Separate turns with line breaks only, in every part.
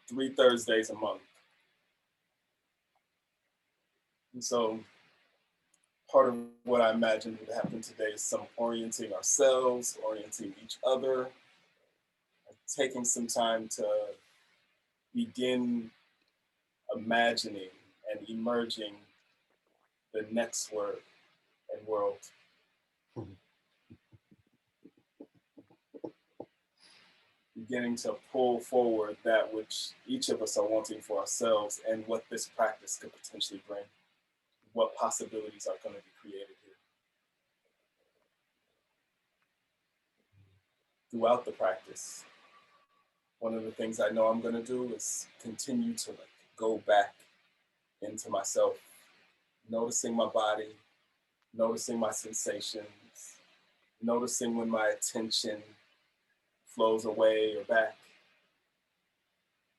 3 Thursdays a month. And so part of what I imagine would happen today is some orienting ourselves, orienting each other, taking some time to begin imagining and emerging the next word and world. Beginning to pull forward that which each of us are wanting for ourselves and what this practice could potentially bring, what possibilities are going to be created here. Throughout the practice, one of the things I know I'm going to do is continue to go back into myself, noticing my body, noticing my sensations, noticing when my attention flows away or back,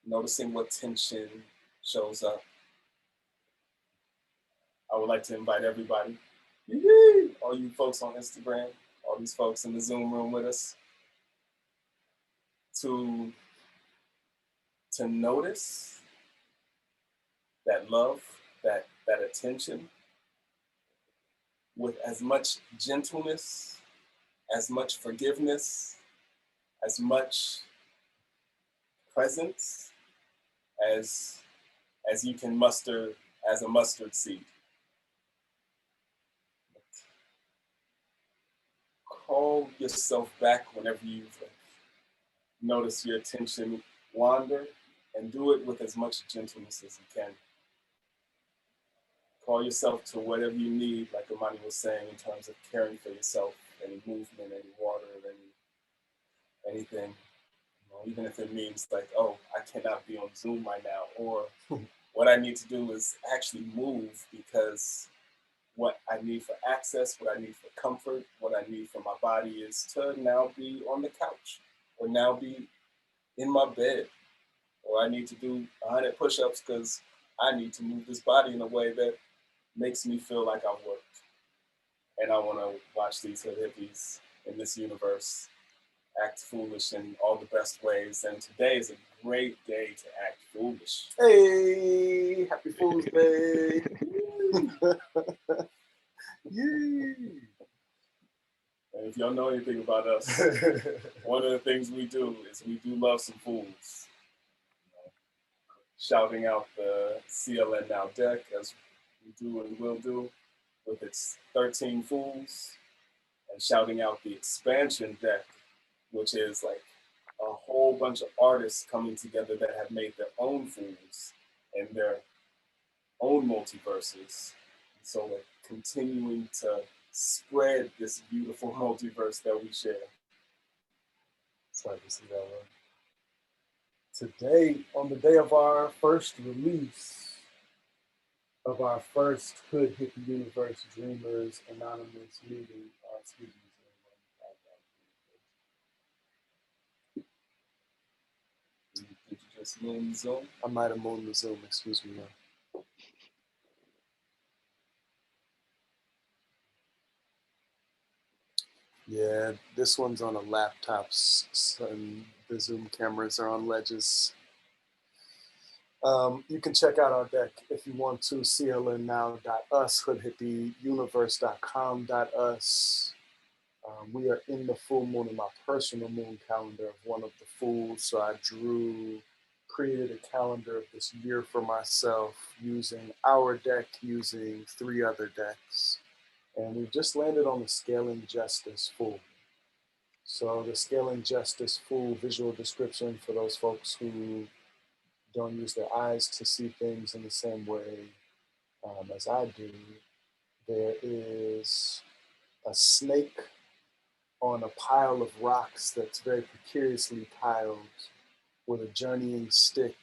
noticing what tension shows up. I would like to invite everybody, all you folks on Instagram, all these folks in the Zoom room with us, to notice that love, that attention, with as much gentleness, as much forgiveness, as much presence as you can muster as a mustard seed. Call yourself back whenever you notice your attention wander, and do it with as much gentleness as you can. Call yourself to whatever you need, like Amani was saying, in terms of caring for yourself, any movement, any water, anything. Even if it means like, oh, I cannot be on Zoom right now, or what I need to do is actually move, because what I need for access, what I need for comfort, what I need for my body is to now be on the couch, or now be in my bed, or I need to do 100 push-ups because I need to move this body in a way that makes me feel like I've worked. And I want to watch these hippies in this universe act foolish in all the best ways. And today is a great day to act foolish.
Hey, happy Fool's Day. Yay.
And if y'all know anything about us, one of the things we do is we do love some fools. Shouting out the CLN Now deck, as we do and will do, with its 13 fools, and shouting out the expansion deck, which is like a whole bunch of artists coming together that have made their own fools and their own multiverses. So like continuing to spread this beautiful multiverse that we share.
Sorry to see that one. Today, on the day of our first release of our first Hood Hippie Universe Dreamers Anonymous meeting,
Did you just moon the Zoom?
I might have mooned the Zoom, excuse me. Yeah, this one's on a laptop, and the Zoom cameras are on ledges. You can check out our deck if you want to, clnnow.us, hoodhippieuniverse.com.us. We are in the full moon in my personal moon calendar of one of the fools, so I created a calendar of this year for myself using our deck, using 3 other decks. And we just landed on the Scaling Justice Fool. So the Scaling Justice Fool visual description for those folks who don't use their eyes to see things in the same way as I do. There is a snake on a pile of rocks that's very precariously piled, with a journeying stick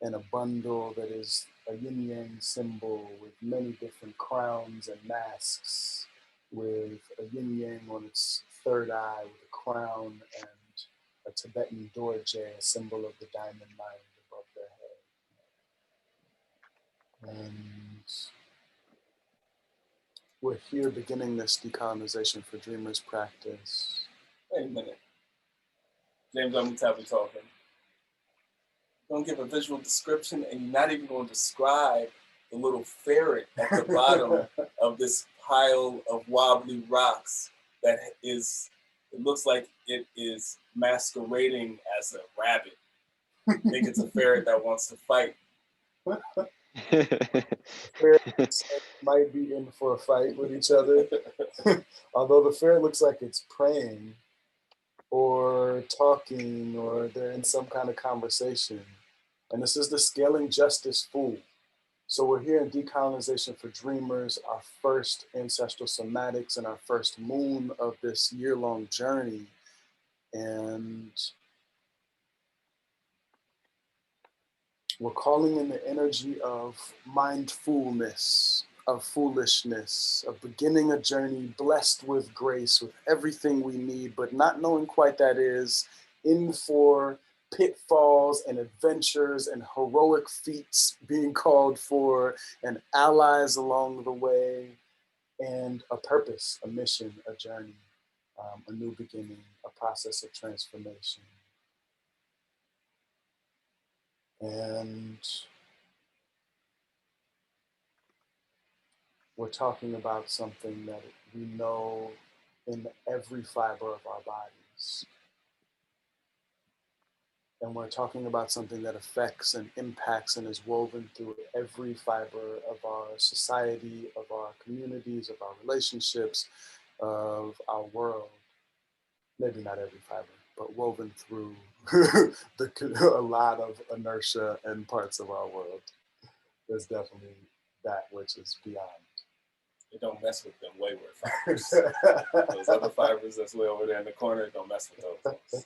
and a bundle that is a yin-yang symbol with many different crowns and masks, with a yin-yang on its third eye with a crown, and a Tibetan dorje, a symbol of the diamond mind above their head. And we're here beginning this decolonization for dreamers practice.
Wait a minute. James, I'm talking. don't give a visual description, and you're not even going to describe the little ferret at the bottom of this pile of wobbly rocks that is, it looks like it is masquerading as a rabbit. I think it's a ferret that wants to fight.
Ferrets might be in for a fight with each other. Although the ferret looks like it's praying or talking, or they're in some kind of conversation. And this is the Scaling Justice Fool. So we're here in Decolonization for Dreamers, our first Ancestral Somatics and our first moon of this year-long journey. And we're calling in the energy of mindfulness, of foolishness, of beginning a journey blessed with grace, with everything we need, but not knowing quite that is, in for pitfalls and adventures and heroic feats being called for, and allies along the way, and a purpose, a mission, a journey, a new beginning, a process of transformation. And we're talking about something that we know in every fiber of our bodies. And we're talking about something that affects and impacts and is woven through every fiber of our society, of our communities, of our relationships, of our world. Maybe not every fiber, but woven through a lot of inertia and parts of our world. There's definitely that which is beyond.
You don't mess with them wayward fibers. Those other fibers that's way over there in the corner, don't mess with those.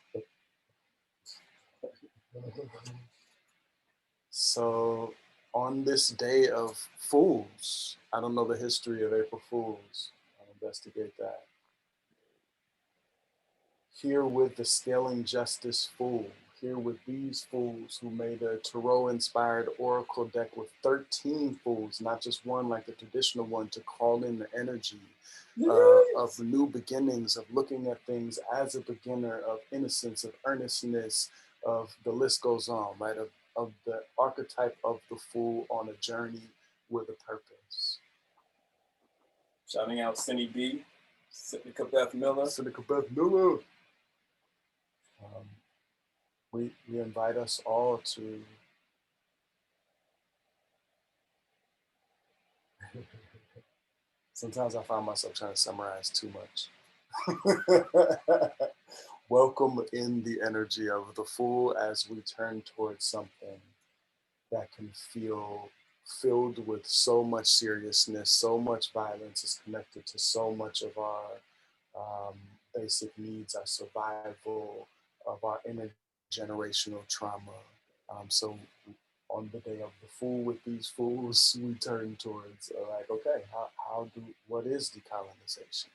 So on this day of Fools, I don't know the history of April Fools. I'll investigate that. Here with the Scaling Justice Fool, here with these fools who made a tarot-inspired oracle deck with 13 fools, not just one like the traditional one, to call in the energy of new beginnings, of looking at things as a beginner, of innocence, of earnestness, of the list goes on, right? Of the archetype of the fool on a journey with a purpose.
Shouting out Cindy B, Seneca Beth Miller.
Seneca Beth Miller. We invite us all to sometimes I find myself trying to summarize too much. Welcome in the energy of the Fool as we turn towards something that can feel filled with so much seriousness, so much violence is connected to so much of our basic needs, our survival, of our intergenerational trauma. So on the day of the Fool with these fools, we turn towards like, okay, what is decolonization?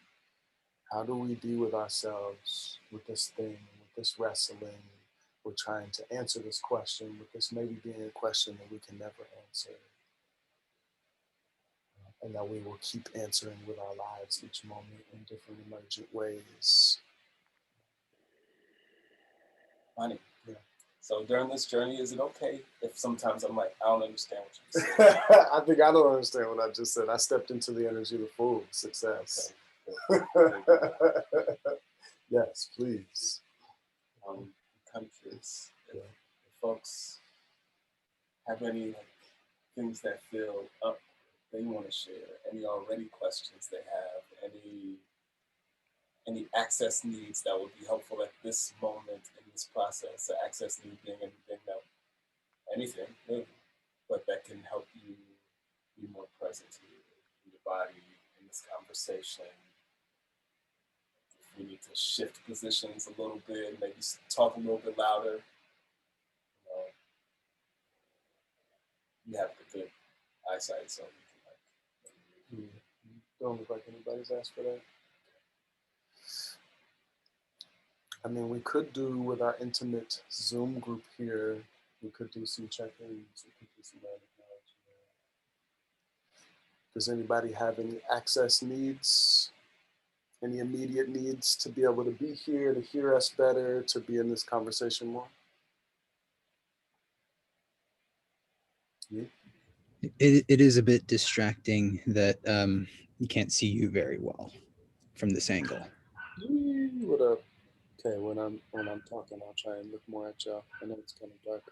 How do we be with ourselves, with this thing, with this wrestling? We're trying to answer this question, with this maybe being a question that we can never answer. And that we will keep answering with our lives each moment in different emergent ways.
Honey, yeah. So during this journey, is it okay if sometimes I'm like, I don't understand what you said?
I think I don't understand what I just said. I stepped into the energy of the Fool. Success. Okay. Yes, please.
I'm curious if folks have any things that feel up they want to share, any already questions they have, any access needs that would be helpful at this moment in this process. The access need being anything really, but that can help you be more present in your body, in this conversation. If we need to shift positions a little bit, maybe talk a little bit louder. You have good eyesight, so you can
Don't look like anybody's asked for that. I mean, we could do with our intimate Zoom group here, we could do some check-ins, we could do some acknowledgement. Does anybody have any access needs? Any immediate needs to be able to be here, to hear us better, to be in this conversation more?
It is a bit distracting that you can't see you very well from this angle.
What up? Okay, when I'm talking, I'll try and look more at y'all. I know it's kind of dark.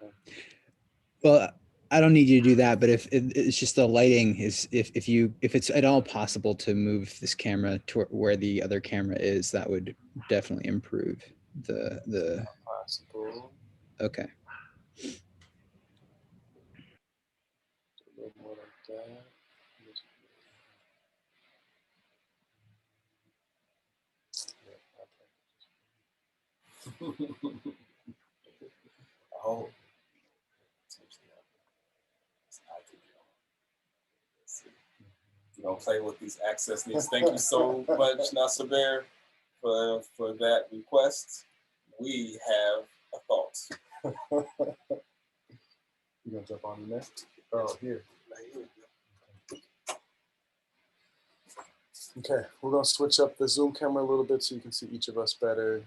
Well, I don't need you to do that, but if it's just the lighting is, if it's at all possible to move this camera to where the other camera is, that would definitely improve the.
Possible.
Okay.
A little more like that.
Oh, you don't play with these access needs. Thank you so much, Nasser Bear, for that request. We have a thought.
You gonna jump on the next? Oh, here. Okay, we're gonna switch up the zoom camera a little bit so you can see each of us better.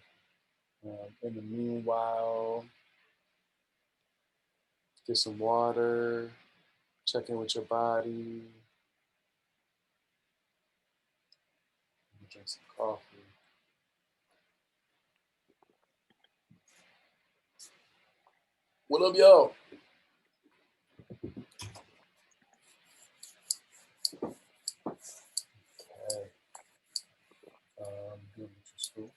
In the meanwhile, get some water, check in with your body, drink some coffee. What up, yo? Okay. Good with your school.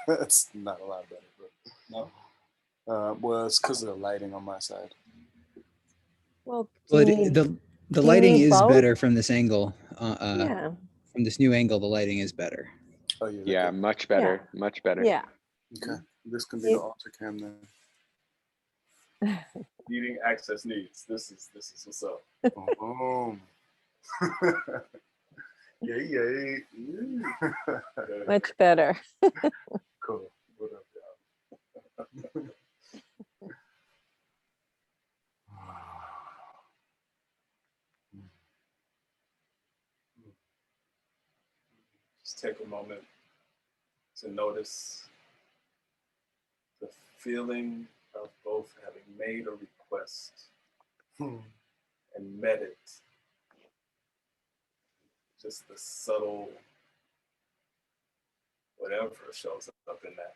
That's not a lot better, but no. Well, it's because of the lighting on my side.
Well, the lighting is better from this angle. Yeah. From this new angle, the lighting is better.
Oh yeah.
Yeah, much better. Yeah. Much better.
Yeah.
Okay, this can be the altar cam then.
Meeting access needs. This is what's up.
Oh. Yay.
Much better.
Cool. What up, y'all?
Just take a moment to notice the feeling of both having made a request and met it. Just the subtle whatever shows up in that.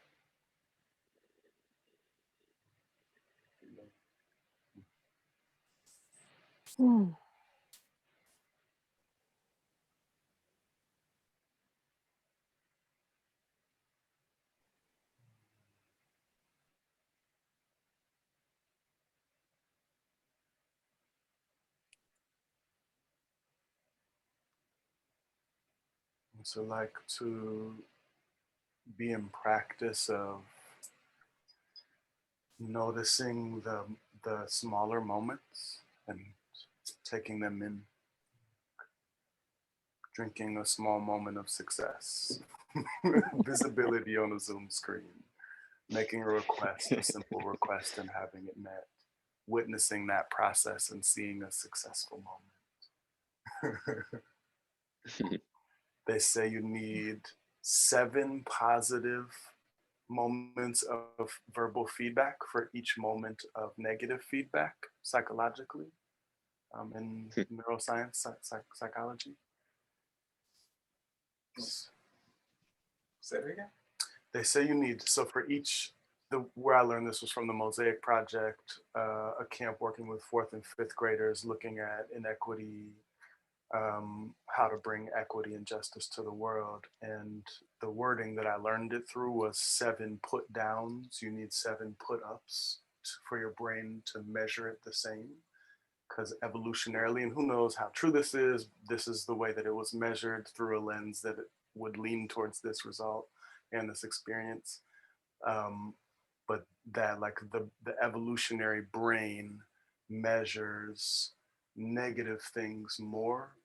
So like to be in practice of noticing the smaller moments and taking them in, drinking a small moment of success, visibility on a Zoom screen, making a request, a simple request and having it met, witnessing that process and seeing a successful moment. They say you need 7 positive moments of verbal feedback for each moment of negative feedback psychologically. in neuroscience, psychology.
Say it again.
They say you need, so for each, where I learned this was from the Mosaic Project, a camp working with 4th and 5th graders looking at inequity, how to bring equity and justice to the world. And the wording that I learned it through was 7 put downs. You need 7 put ups for your brain to measure it the same. Because evolutionarily, and who knows how true this is the way that it was measured through a lens that it would lean towards this result and this experience. But that like the evolutionary brain measures negative things more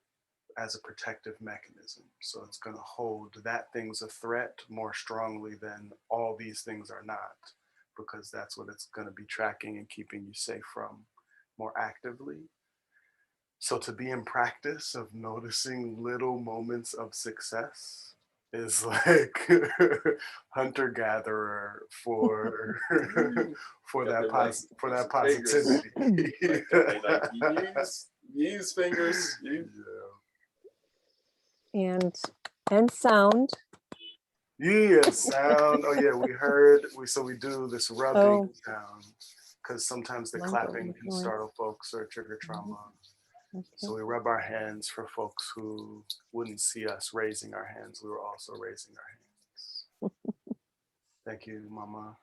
as a protective mechanism. So it's going to hold that thing's a threat more strongly than all these things are not, because that's what it's going to be tracking and keeping you safe from more actively. So to be in practice of noticing little moments of success is like hunter-gatherer for for that positivity.
Like, use fingers.
And sound.
Yeah, sound. Oh yeah, we do this rubbing sound because sometimes the clapping can startle folks or trigger trauma.
Okay.
So we rub our hands for folks who wouldn't see us raising our hands. We were also raising our hands. Thank you, Mama.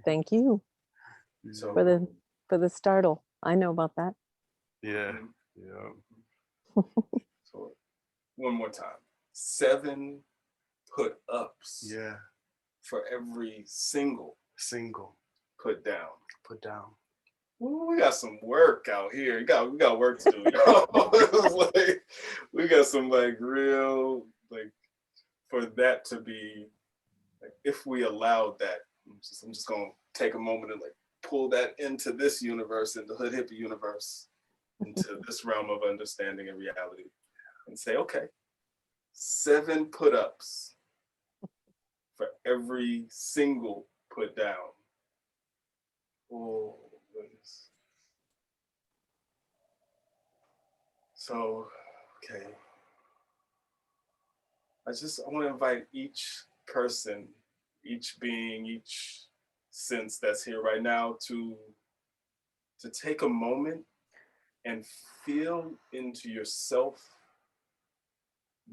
Thank you for the startle. I know about that.
Yeah.
So one more time. 7 put ups.
Yeah.
For every single put down. Ooh, we got some work out here. We got work to do. Like, we got some like real like for that to be like, if we allowed that. I'm just gonna take a moment and like pull that into this universe, into Hood Hippie universe, into this realm of understanding and reality, and say, okay, 7 put ups for every single put down. Oh goodness. So, okay. I want to invite each person, each being, each sense that's here right now to take a moment and feel into yourself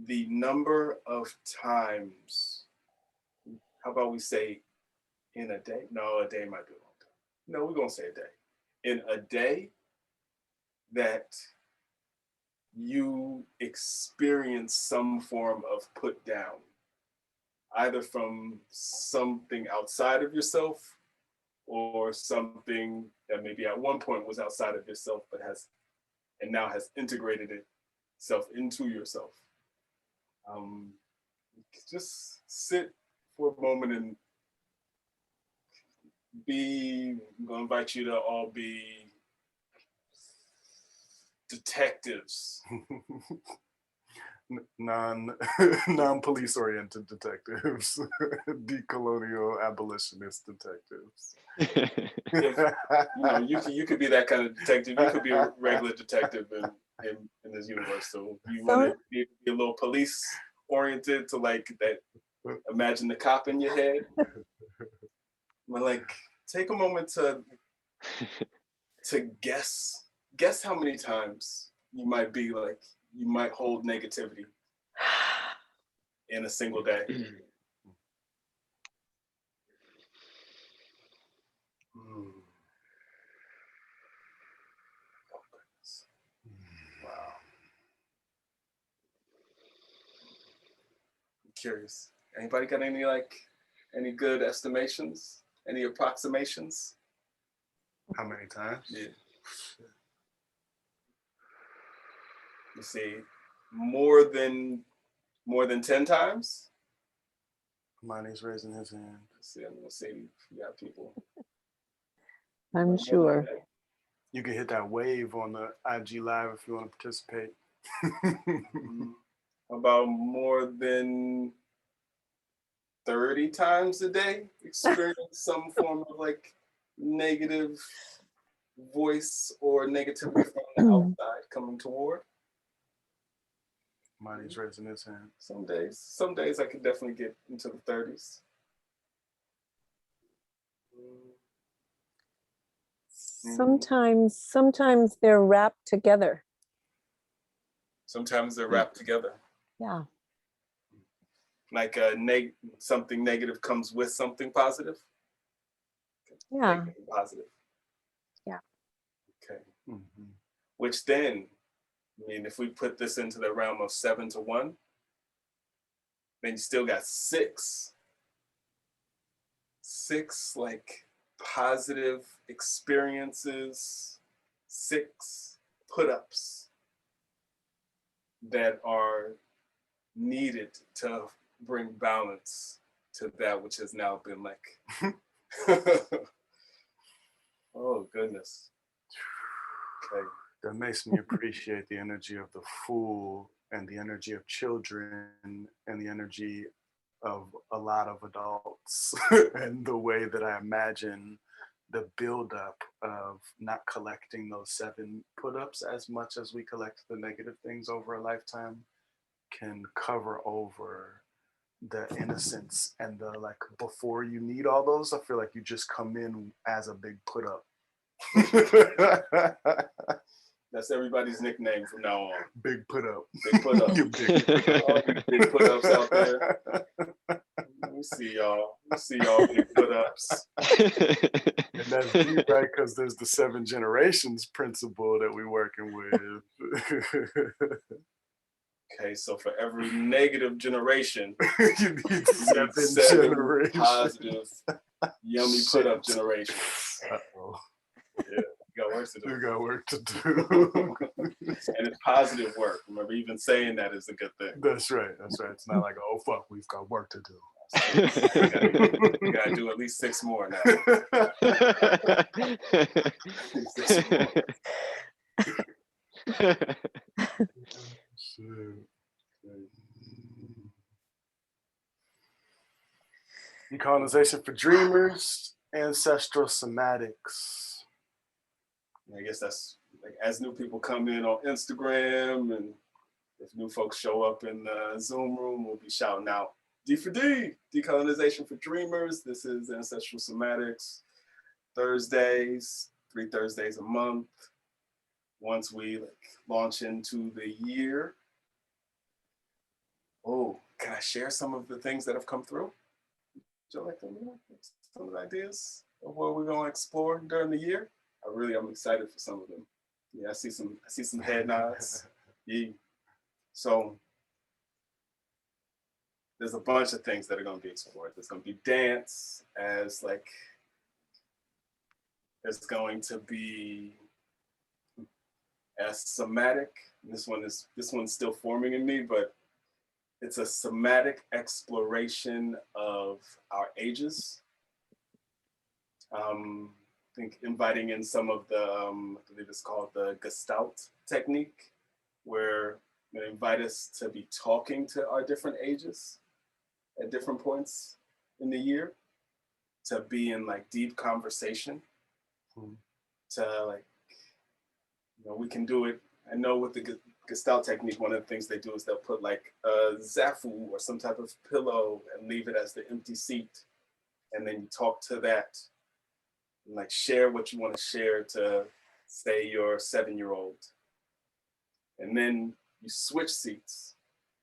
the number of times, how about we say in a day? No, a day might be a long time. No, we're going to say a day. In a day that you experience some form of put down, either from something outside of yourself or something that maybe at one point was outside of yourself, but now has integrated itself into yourself. Just sit for a moment and I'm gonna invite you to all be detectives.
non-police oriented detectives. Decolonial abolitionist detectives.
You could be that kind of detective. You could be a regular detective in this universe. So you want to be a little police oriented to like that. Imagine the cop in your head. But like, take a moment to guess how many times you might hold negativity in a single day. Wow. I'm curious. Anybody got any good estimations? Any approximations?
How many times?
Yeah. You see, more than 10 times?
Money's raising his hand.
I'm gonna see if you got people.
I'm sure.
You can hit that wave on the IG Live if you want to participate.
About more than 30 times a day experience some form of like negative voice or negativity from the outside coming toward.
Money's raising his hand.
Some days I could definitely get into the 30s.
Sometimes they're wrapped together.
Sometimes they're wrapped together.
Yeah.
Like something negative comes with something positive.
Yeah.
Negative and positive.
Yeah.
Okay. Mm-hmm. Which then, I mean, if we put this into the realm of 7 to 1, then you still got 6 like positive experiences, 6 put-ups that are needed to bring balance to that which has now been like, oh goodness. Okay.
That makes me appreciate the energy of the fool and the energy of children and the energy of a lot of adults and the way that I imagine the buildup of not collecting those 7 put-ups as much as we collect the negative things over a lifetime can cover over the innocence and the like before you need all those. I feel like you just come in as a big put-up.
That's everybody's nickname from now on.
Big put-up.
Big put-up.
You big put-up.
All you big put-ups out there. We see y'all. We see y'all big put-ups.
And that's deep, right? Because there's the 7 generations principle that we're working with.
Okay, so for every negative generation,
you need 7 generations.
Positive, yummy put-up generations.
Uh-oh.
Yeah, you got work to do.
You got work to do.
And it's positive work. Remember, even saying that is a good thing.
That's right. That's right. It's not like, oh, fuck, we've got work to do.
You gotta do at least 6 more now. 6 more.
Decolonization for dreamers, ancestral somatics.
I guess that's like as new people come in on Instagram and if new folks show up in the Zoom room, we'll be shouting out D for D, Decolonization for Dreamers. This is Ancestral Somatics. Thursdays, 3 Thursdays a month. Once we launch into the year. Oh, can I share some of the things that have come through? Would you like to know some of the ideas of what we're going to explore during the year? I'm excited for some of them. Yeah, I see some head nods. Yeah. So there's a bunch of things that are going to be explored. There's going to be dance as like, there's going to be as somatic. This one's still forming in me, but it's a somatic exploration of our ages. I think inviting in some of the, I believe it's called the Gestalt technique, where they invite us to be talking to our different ages at different points in the year, to be in like deep conversation, to like, you know, we can do it. I know with the Gestalt technique, one of the things they do is they'll put like a zafu or some type of pillow and leave it as the empty seat. And then you talk to that and like share what you want to share to say your 7-year-old. And then you switch seats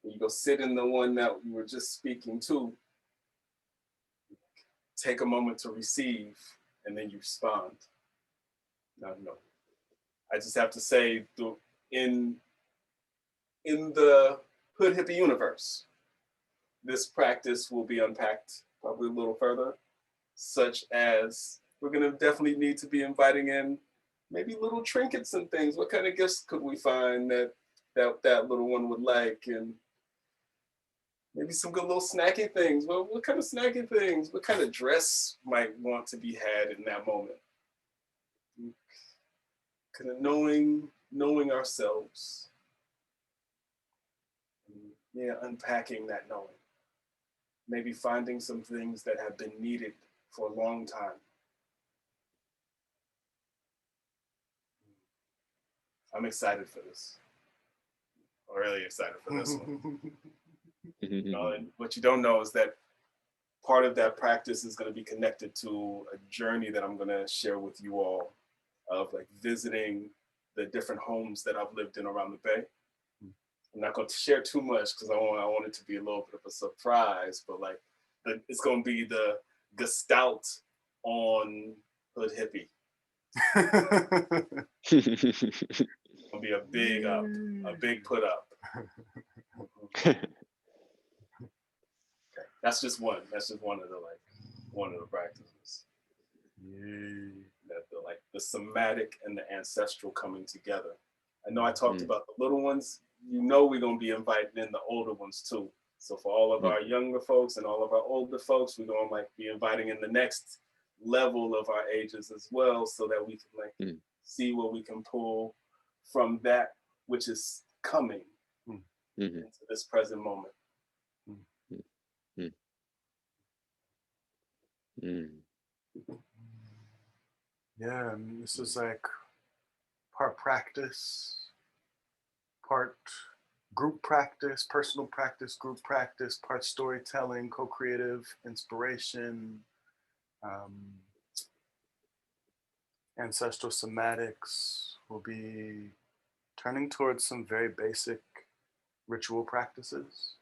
and you go sit in the one that you were just speaking to. Take a moment to receive and then you respond. No. I just have to say, in the hood hippie universe, this practice will be unpacked probably a little further, such as we're gonna definitely need to be inviting in maybe little trinkets and things. What kind of gifts could we find that little one would like? And maybe some good little snacky things. Well, what kind of snacky things? What kind of dress might want to be had in that moment? Kind of knowing ourselves. Yeah, unpacking that knowing. Maybe finding some things that have been needed for a long time. I'm excited for this. I'm really excited for this one. And what you don't know is that part of that practice is going to be connected to a journey that I'm going to share with you all of like visiting the different homes that I've lived in around the Bay. I'm not going to share too much because I want it to be a little bit of a surprise, but like it's going to be the gestalt on Hood Hippie. It's going to be a big put up. Okay. That's just one of the practices. That the somatic and the ancestral coming together. I know I talked about the little ones. You know we're gonna be inviting in the older ones too. So for all of our younger folks and all of our older folks, we're gonna like be inviting in the next level of our ages as well, so that we can like see what we can pull from that which is coming into this present moment.
Yeah, and this is like part practice, part group practice, personal practice, group practice, part storytelling, co-creative, inspiration, ancestral somatics. Will be turning towards some very basic ritual practices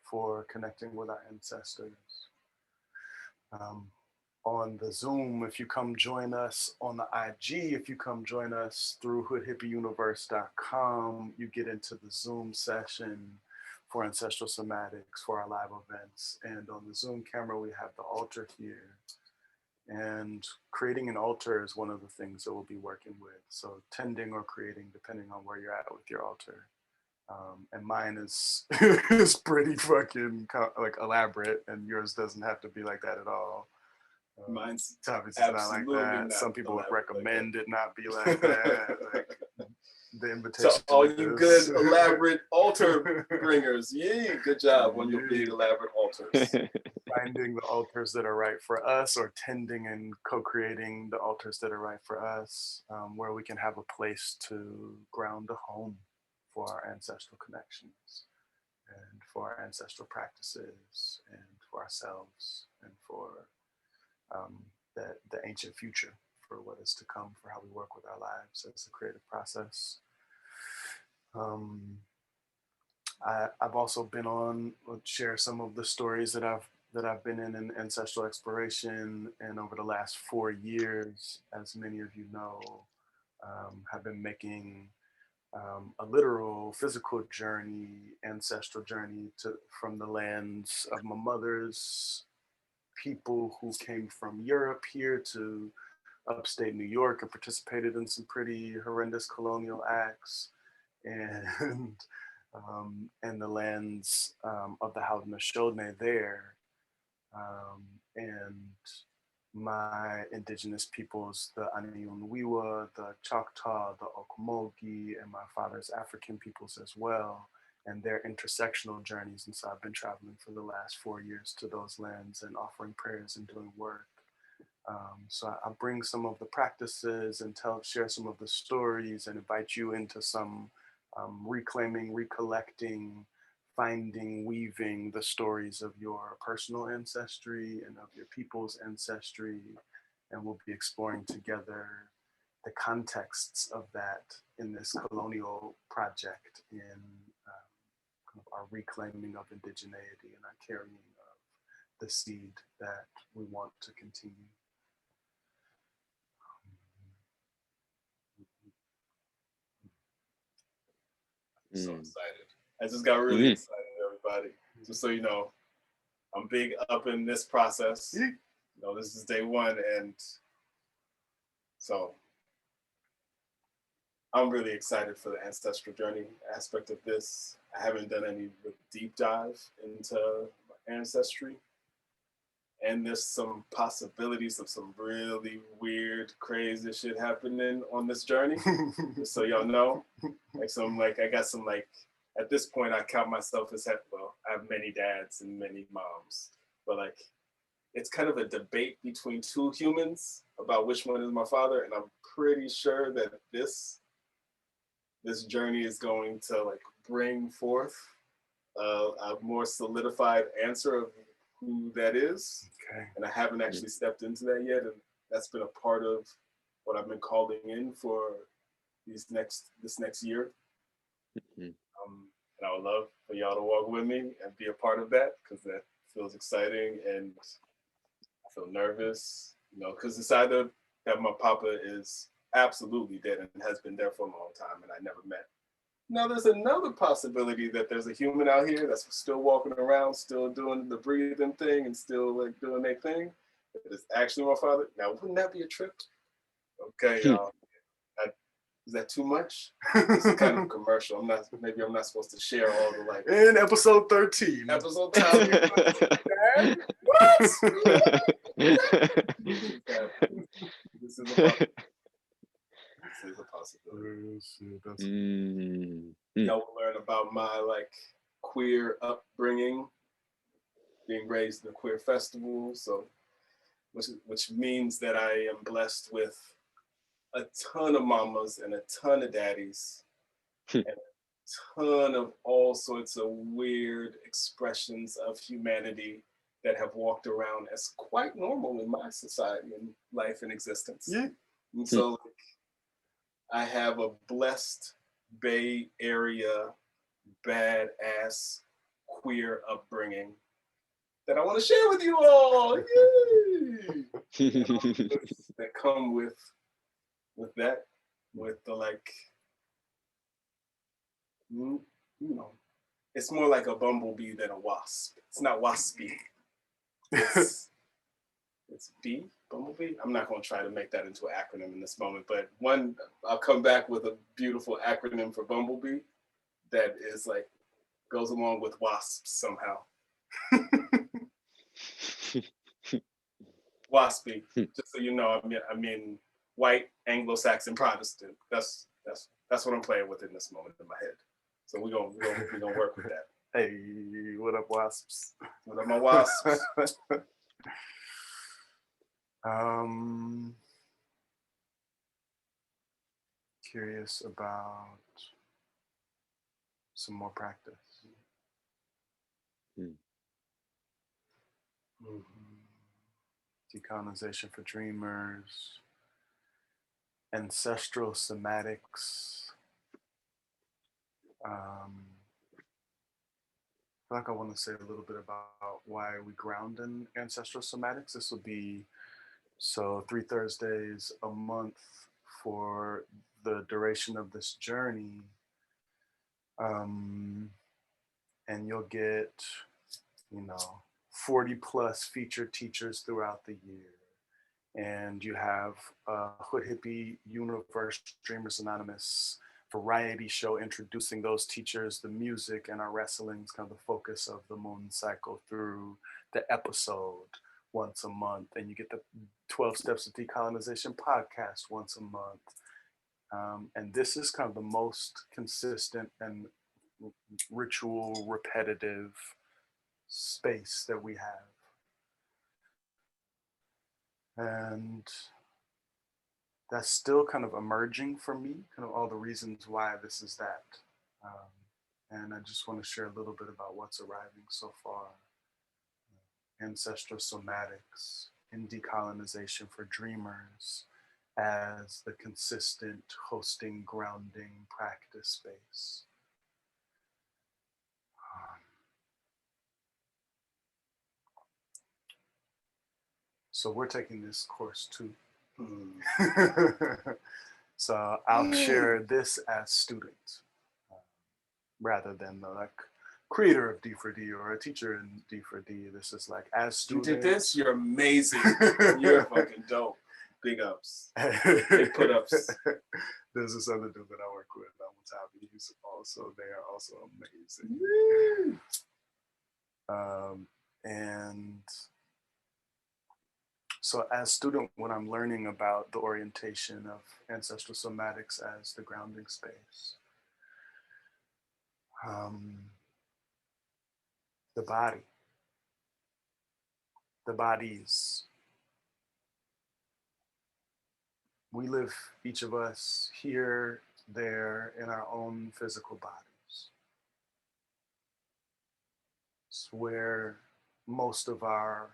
for connecting with our ancestors. On the Zoom, if you come join us on the IG, if you come join us through hoodhippieuniverse.com, you get into the Zoom session for Ancestral Somatics, for our live events. And on the Zoom camera, we have the altar here. And creating an altar is one of the things that we'll be working with. So tending or creating, depending on where you're at with your altar. And mine is is pretty fucking like elaborate, and yours doesn't have to be like that at all.
Mine's
obviously not like that. Some people would recommend it not be like that. Like, the invitation.
So all you good elaborate altar bringers, good job on your big elaborate altars.
Finding the altars that are right for us, or tending and co-creating the altars that are right for us, where we can have a place to ground a home for our ancestral connections, and for our ancestral practices, and for ourselves, and for the ancient future, for what is to come, for how we work with our lives as a creative process. I've also been on, share some of the stories that I've been in ancestral exploration, and over the last 4 years, as many of you know, have been making a literal physical journey, ancestral journey from the lands of my mother's people who came from Europe here to upstate New York and participated in some pretty horrendous colonial acts, and the lands of the Haudenosaunee there, and my indigenous peoples, the Aniunwiwa, the Choctaw, the Okomogi, and my father's African peoples as well, and their intersectional journeys. And so I've been traveling for the last 4 years to those lands and offering prayers and doing work. So I bring some of the practices and share some of the stories, and invite you into some reclaiming, recollecting, finding, weaving the stories of your personal ancestry and of your people's ancestry. And we'll be exploring together the contexts of that in this colonial project, in kind of our reclaiming of indigeneity and our carrying of the seed that we want to continue.
I'm so excited. I just got really excited, everybody. Just so you know, I'm big up in this process. You know, this is day one, and so I'm really excited for the ancestral journey aspect of this. I haven't done any deep dive into ancestry, and there's some possibilities of some really weird, crazy shit happening on this journey. Just so y'all know, I got some at this point I count myself as I have many dads and many moms, but it's kind of a debate between two humans about which one is my father, and I'm pretty sure that this journey is going to like bring forth a more solidified answer of who that is.
Okay.
And I haven't actually stepped into that yet, and that's been a part of what I've been calling in for this next year. And I would love for y'all to walk with me and be a part of that, because that feels exciting, and I feel nervous, because it's either that my papa is absolutely dead and has been there for a long time and I never met. Now there's another possibility that there's a human out here that's still walking around, still doing the breathing thing and still like doing their thing. It's actually my father. Now, wouldn't that be a trip? Okay, y'all. Is that too much? This is kind of commercial. Maybe I'm not supposed to share all the like.
In episode 13.
Episode 13. What? This is a possibility. Y'all will learn about my like queer upbringing, being raised in a queer festival, so which means that I am blessed with a ton of mamas and a ton of daddies and a ton of all sorts of weird expressions of humanity that have walked around as quite normal in my society and life and existence.
Yeah.
And so like, I have a blessed Bay Area badass queer upbringing that I want to share with you all. Yay! That come with that, with the like, it's more like a bumblebee than a wasp. It's not waspy. It's bee, bumblebee. I'm not going to try to make that into an acronym in this moment, but I'll come back with a beautiful acronym for bumblebee that is like, goes along with wasps somehow. Waspy, just so you know, I mean white Anglo-Saxon Protestant. That's what I'm playing with in this moment in my head. So we're gonna work with that.
Hey, what up, wasps?
What up, my wasps?
Curious about some more practice. Decolonization for dreamers, ancestral somatics. I feel like I want to say a little bit about why we ground in ancestral somatics. This will be 3 Thursdays a month for the duration of this journey. And you'll get, 40 plus featured teachers throughout the year. And you have a Hood Hippie Universe Dreamers Anonymous variety show introducing those teachers, the music, and our wrestling is kind of the focus of the moon cycle through the episode once a month. And you get the 12 Steps of Decolonization podcast once a month. And this is kind of the most consistent and ritual, repetitive space that we have. And that's still kind of emerging for me, kind of all the reasons why this is that. And I just want to share a little bit about what's arriving so far. Ancestral somatics in decolonization for dreamers as the consistent hosting, grounding practice space. So we're taking this course too. So I'll share this as student rather than the like creator of D4D or a teacher in D4D. This is like as student.
You did this? You're amazing. You're fucking dope. Big ups. Big put ups.
There's this other dude that I work with, Mutabi. He's also, they are also amazing. And so as student, when I'm learning about the orientation of ancestral somatics as the grounding space, the body, the bodies. We live, each of us, here, there, in our own physical bodies. It's where most of our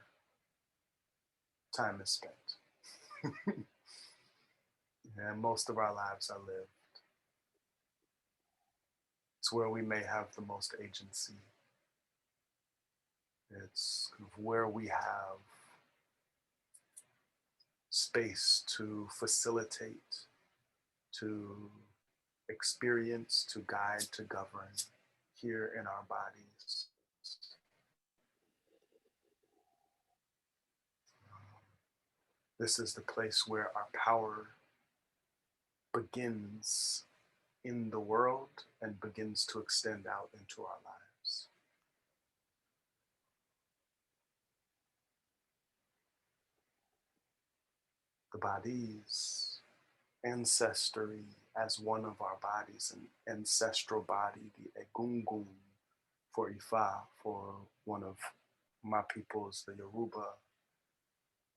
time is spent. And most of our lives are lived. It's where we may have the most agency. It's kind of where we have space to facilitate, to experience, to guide, to govern here in our bodies. This is the place where our power begins in the world and begins to extend out into our lives. The bodies, ancestry as one of our bodies, an ancestral body, the Egungun for Ifa, for one of my peoples, the Yoruba.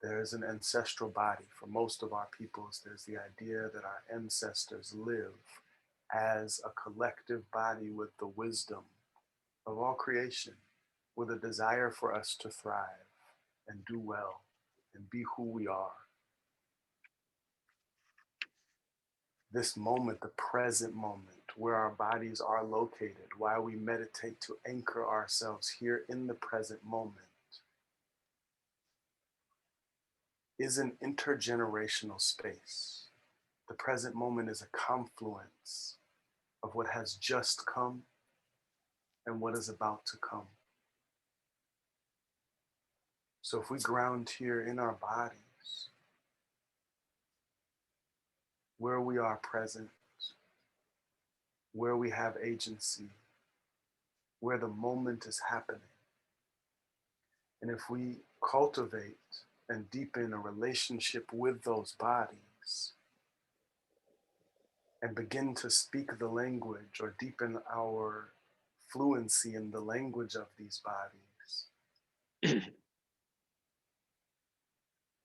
There's an ancestral body. For most of our peoples, there's the idea that our ancestors live as a collective body with the wisdom of all creation, with a desire for us to thrive and do well and be who we are. This moment, the present moment, where our bodies are located, why we meditate to anchor ourselves here in the present moment, is an intergenerational space. The present moment is a confluence of what has just come and what is about to come. So if we ground here in our bodies, where we are present, where we have agency, where the moment is happening, and if we cultivate and deepen a relationship with those bodies and begin to speak the language or deepen our fluency in the language of these bodies,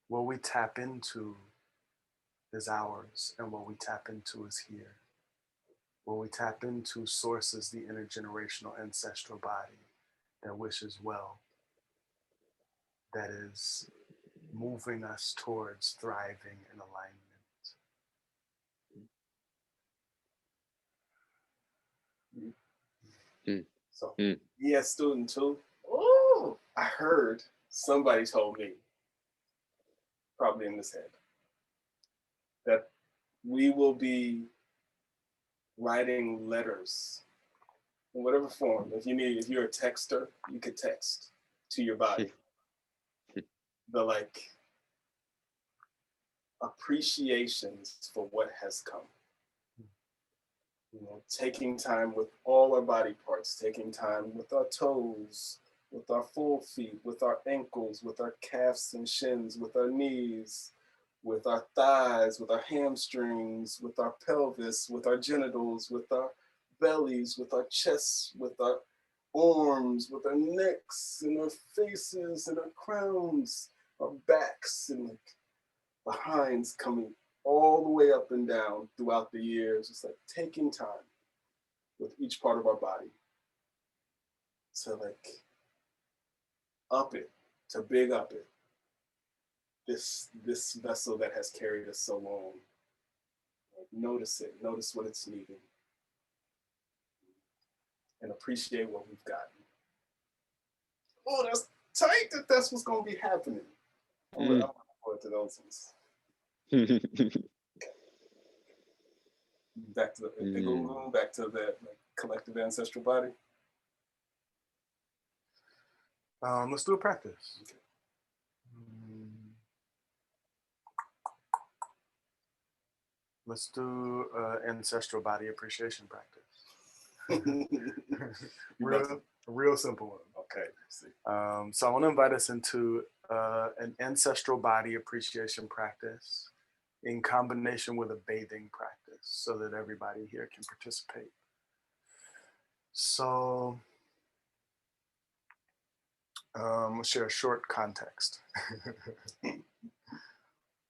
what we tap into is ours, and what we tap into is here. What we tap into sources the intergenerational ancestral body that wishes well, that is moving us towards thriving and alignment.
So, yeah, student too. Oh, I heard somebody told me, probably in this head, that we will be writing letters in whatever form. If you're a texter, you could text to your body. The like appreciations for what has come. You know, taking time with all our body parts, taking time with our toes, with our full feet, with our ankles, with our calves and shins, with our knees, with our thighs, with our hamstrings, with our pelvis, with our genitals, with our bellies, with our chests, with our arms, with our necks, and our faces, and our crowns, our backs, and like behinds coming all the way up and down throughout the years. It's like taking time with each part of our body to like up it, to big up it. This vessel that has carried us so long. Like, notice it, notice what it's needing, and appreciate what we've gotten. Oh, that's tight that that's what's going to be happening. I'm looking forward to those ones. Back to the back to that like, collective ancestral body.
Let's do a practice.
Okay.
Let's do ancestral body appreciation practice. real simple one.
Okay.
So I want to invite us into an ancestral body appreciation practice in combination with a bathing practice so that everybody here can participate. So I'll share a short context.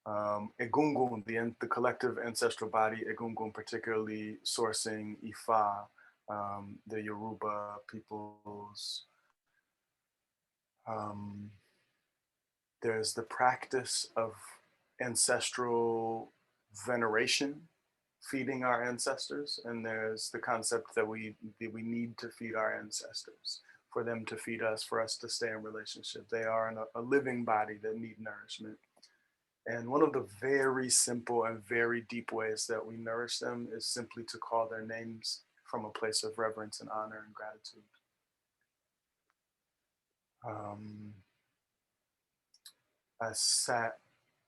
Egungun, the collective ancestral body, Egungun, particularly sourcing Ifa, the Yoruba peoples. There's the practice of ancestral veneration, feeding our ancestors, and there's the concept that we need to feed our ancestors for them to feed us, for us to stay in relationship. They are a living body that need nourishment. And one of the very simple and very deep ways that we nourish them is simply to call their names from a place of reverence and honor and gratitude. I sat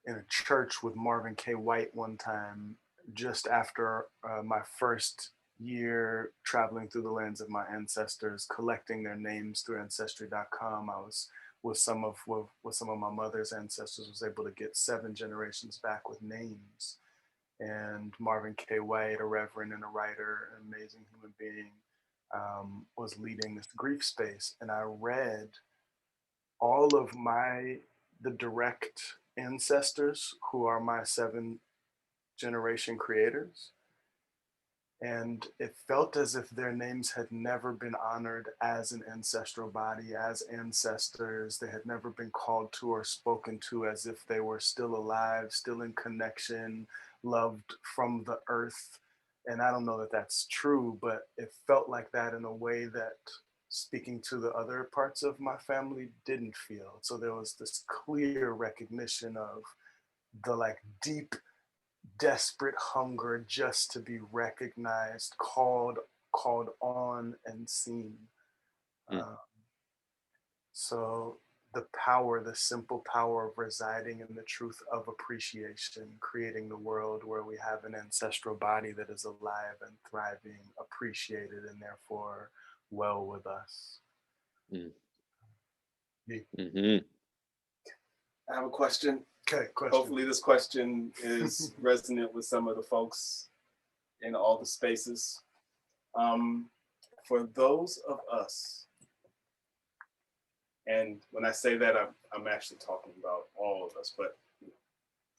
in a church with Marvin K. White one time, just after my first year traveling through the lands of my ancestors, collecting their names through ancestry.com. I was with some of my mother's ancestors, was able to get 7 generations back with names. And Marvin K. White, a reverend and a writer, an amazing human being, was leading this grief space. And I read all of the direct ancestors who are my 7 generation creators. And it felt as if their names had never been honored as an ancestral body, as ancestors. They had never been called to or spoken to as if they were still alive, still in connection, loved from the earth. And I don't know that that's true, but it felt like that in a way that speaking to the other parts of my family didn't feel. So there was this clear recognition of the like deep, desperate hunger just to be recognized, called on, and seen. So the simple power of residing in the truth of appreciation, creating the world where we have an ancestral body that is alive and thriving, appreciated, and therefore well with us.
Mm-hmm.
I have a question.
Okay, question.
Hopefully this question is resonant with some of the folks in all the spaces. For those of us, and when I say that, I'm actually talking about all of us, but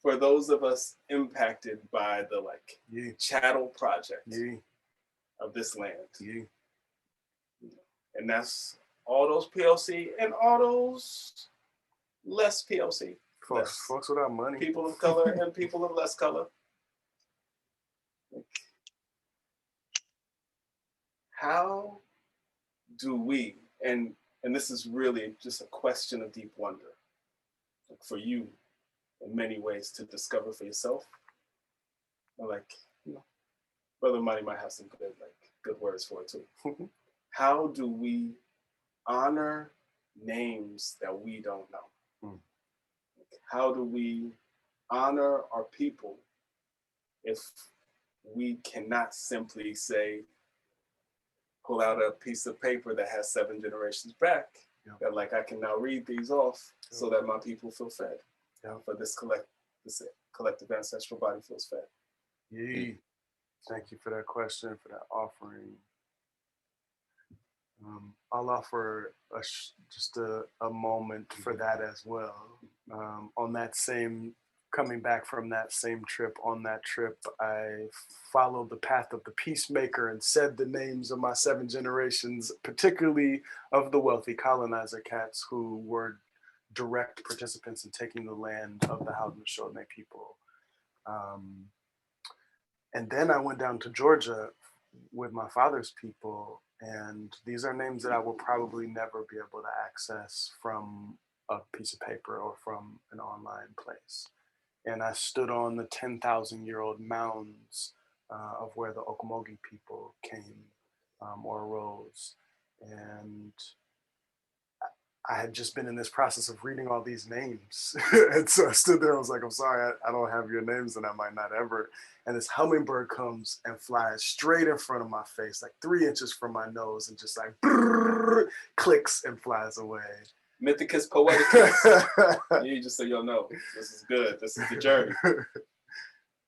for those of us impacted by the chattel project of this land, and that's all those POC and all those less POC.
Folks without money.
People of color and people of less color. How do we, and this is really just a question of deep wonder for you in many ways to discover for yourself. Brother Money might have some good words for it too. How do we honor names that we don't know? How do we honor our people if we cannot simply say, pull out a piece of paper that has 7 generations back, that I can now read these off so that my people feel fed, for this collective ancestral body feels fed?
Thank you for that question, for that offering. I'll offer just a moment for that as well. On that same, coming back from that same trip, on that trip, I followed the path of the peacemaker and said the names of my 7 generations, particularly of the wealthy colonizer cats who were direct participants in taking the land of the Haudenosaunee people. And then I went down to Georgia with my father's people, and these are names that I will probably never be able to access from a piece of paper or from an online place. And I stood on the 10,000-year-old mounds of where the Okomogi people came or arose. And I had just been in this process of reading all these names. And so I stood there, I was like, I'm sorry, I don't have your names and I might not ever. And this hummingbird comes and flies straight in front of my face, 3 inches from my nose, and just brrr, clicks and flies away.
Mythicus poeticus. You just say, yo, no, this is good. This is the journey.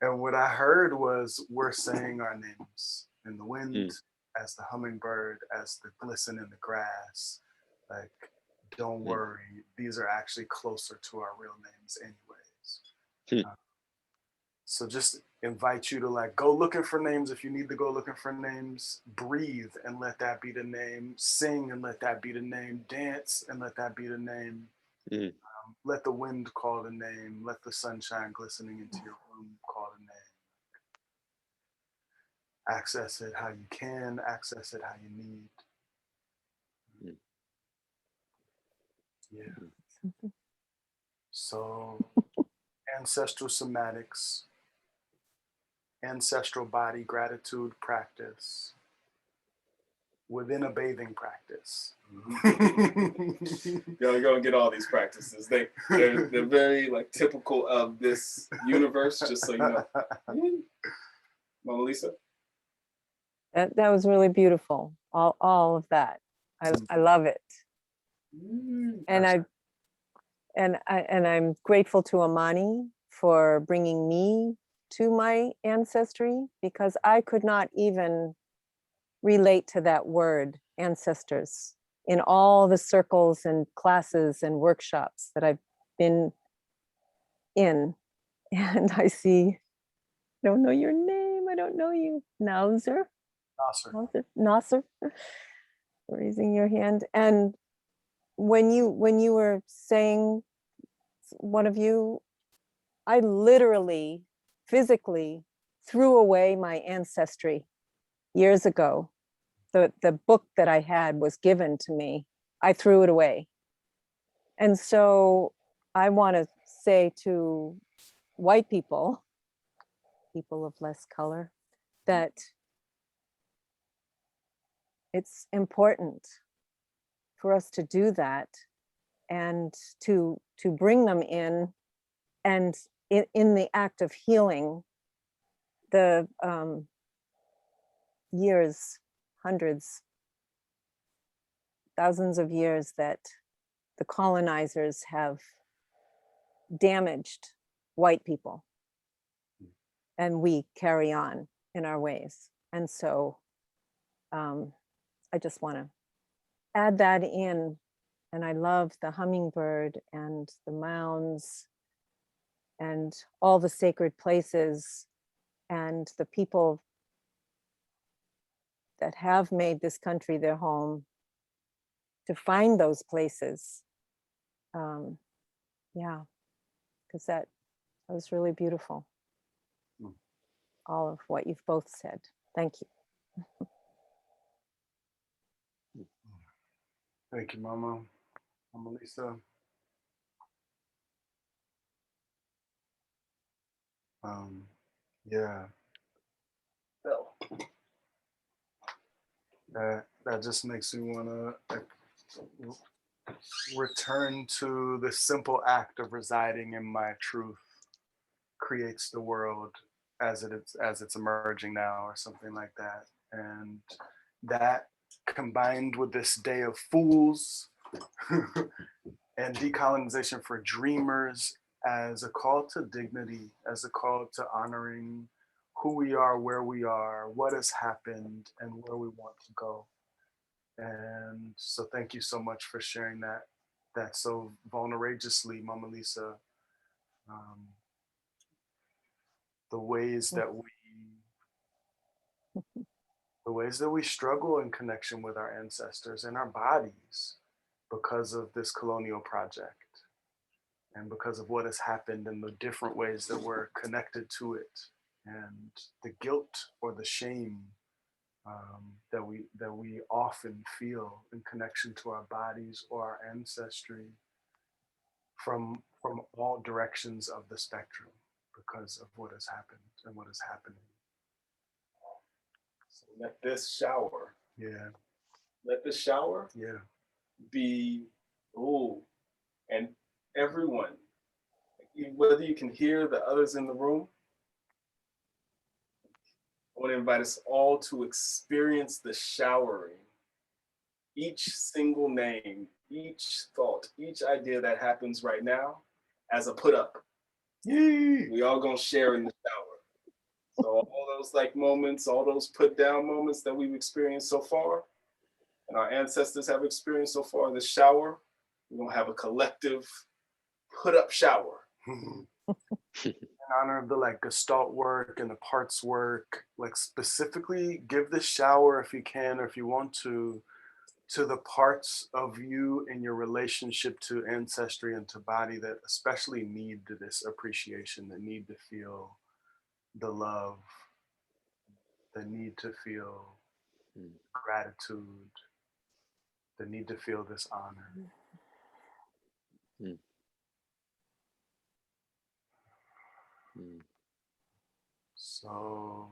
And what I heard was, we're saying our names in the wind, as the hummingbird, as the glisten in the grass. don't worry, these are actually closer to our real names anyways. So just invite you to like go looking for names if you need to go looking for names. Breathe and let that be the name. Sing and let that be the name. Dance and let that be the name. Let the wind call the name. Let the sunshine glistening into your room call the name. Access it how you can. Access it how you need. Yeah. So ancestral somatics, ancestral body gratitude practice within a bathing practice.
You're gonna get all these practices. They're very like typical of this universe, just so you know. Mona Lisa?
That was really beautiful. All of that. I love it. And I'm grateful to Amani for bringing me to my ancestry, because I could not even relate to that word ancestors in all the circles and classes and workshops that I've been in. And I see, I don't know your name, I don't know you, Nasser, raising your hand. And when you were saying, one of you, I literally, physically threw away my ancestry years ago. The book that I had was given to me. I threw it away. And so I want to say to white people, people of less color, that it's important for us to do that and to bring them in, and in the act of healing the years, hundreds, thousands of years that the colonizers have damaged white people, and we carry on in our ways. And so I just want to add that in. And I love the hummingbird and the mounds and all the sacred places and the people that have made this country their home, to find those places. Yeah, because that was really beautiful. All of what you've both said. Thank you.
Thank you, Mama. Mama Lisa. Yeah. That just makes me want to return to the simple act of residing in my truth creates the world as it's emerging now, or something like that. And that, combined with this day of fools and decolonization for dreamers, as a call to dignity, as a call to honoring who we are, where we are, what has happened, and where we want to go. And so thank you so much for sharing that so vulnerageously, Mama Lisa. The ways that we struggle in connection with our ancestors and our bodies because of this colonial project, and because of what has happened and the different ways that we're connected to it, and the guilt or the shame that we often feel in connection to our bodies or our ancestry from all directions of the spectrum, because of what has happened and what is happening.
So let this shower.
Yeah.
Let the shower.
Yeah.
Be, and everyone, whether you can hear the others in the room, I want to invite us all to experience the showering. Each single name, each thought, each idea that happens right now as a put up. Yay! We all gonna share in the shower. So all those like moments, all those put down moments that we've experienced so far, and our ancestors have experienced so far, the shower, We're gonna have a collective put up shower.
In honor of the like gestalt work and the parts work, like specifically give the shower if you can or if you want to the parts of you and your relationship to ancestry and to body that especially need this appreciation, that need to feel the love, that need to feel gratitude, that need to feel this honor.
Mm. Mm.
So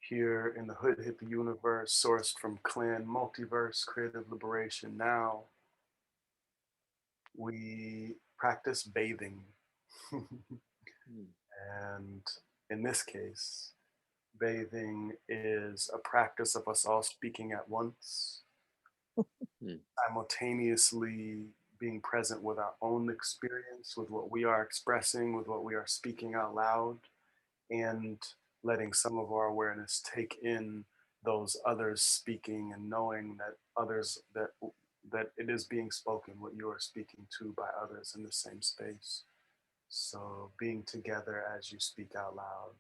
here in the Hood Hippie universe, sourced from Clan Multiverse Creative Liberation Now, we practice bathing. And in this case, bathing is a practice of us all speaking at once, simultaneously being present with our own experience, with what we are expressing, with what we are speaking out loud, and letting some of our awareness take in those others speaking and knowing that others, that it is being spoken, what you are speaking to by others in the same space. So being together as you speak out loud.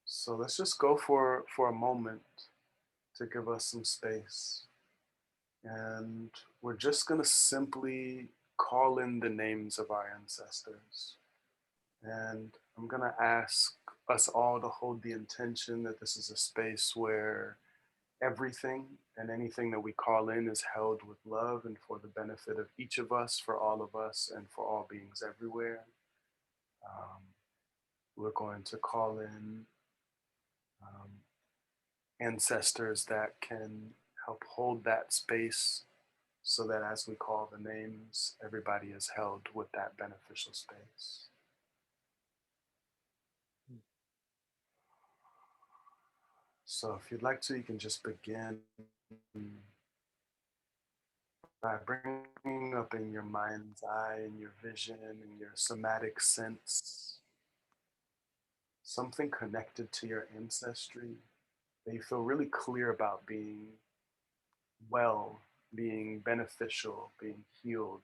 So let's just go for a moment to give us some space. And we're just going to simply call in the names of our ancestors. And I'm going to ask us all to hold the intention that this is a space where everything and anything that we call in is held with love and for the benefit of each of us, for all of us, and for all beings everywhere. We're going to call in ancestors that can help hold that space so that as we call the names, everybody is held with that beneficial space. So if you'd like to, you can just begin by bringing up in your mind's eye and your vision and your somatic sense something connected to your ancestry that you feel really clear about being well, being beneficial, being healed,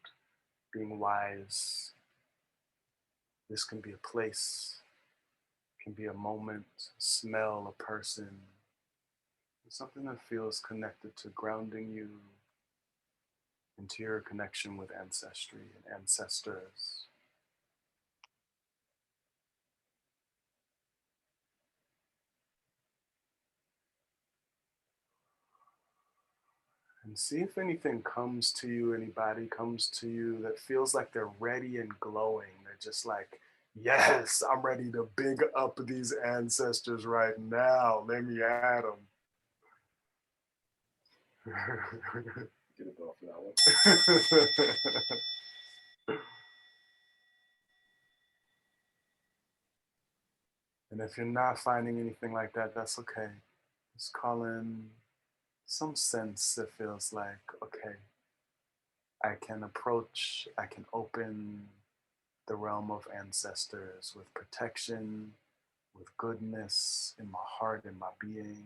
being wise. This can be a place, can be a moment, a smell, a person, something that feels connected to grounding you into your connection with ancestry and ancestors. And see if anything comes to you, anybody comes to you that feels like they're ready and glowing. They're just like, yes, I'm ready to big up these ancestors right now. Let me at them.
Get it off that one.
And if you're not finding anything like that, that's okay. Just call in some sense that feels like, okay, I can approach, I can open the realm of ancestors with protection, with goodness in my heart and my being,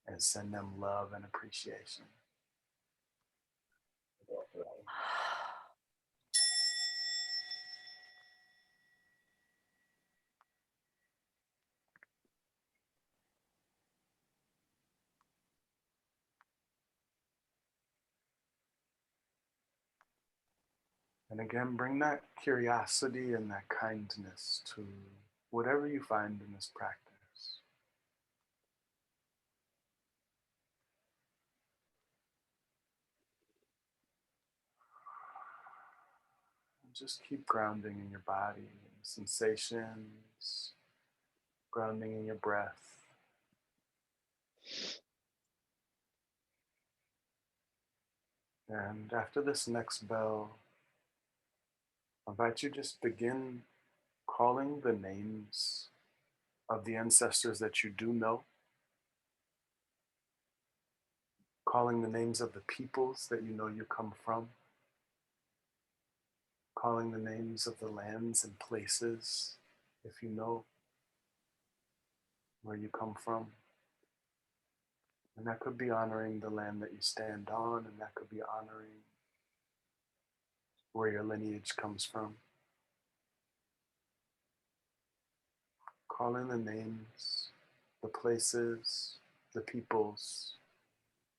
and send them love and appreciation.
Get off that one.
And again, bring that curiosity and that kindness to whatever you find in this practice. And just keep grounding in your body and sensations, grounding in your breath. And after this next bell, I invite you to just begin calling the names of the ancestors that you do know, calling the names of the peoples that you know you come from, calling the names of the lands and places if you know where you come from. And that could be honoring the land that you stand on, and that could be honoring where your lineage comes from. Calling the names, the places, the peoples,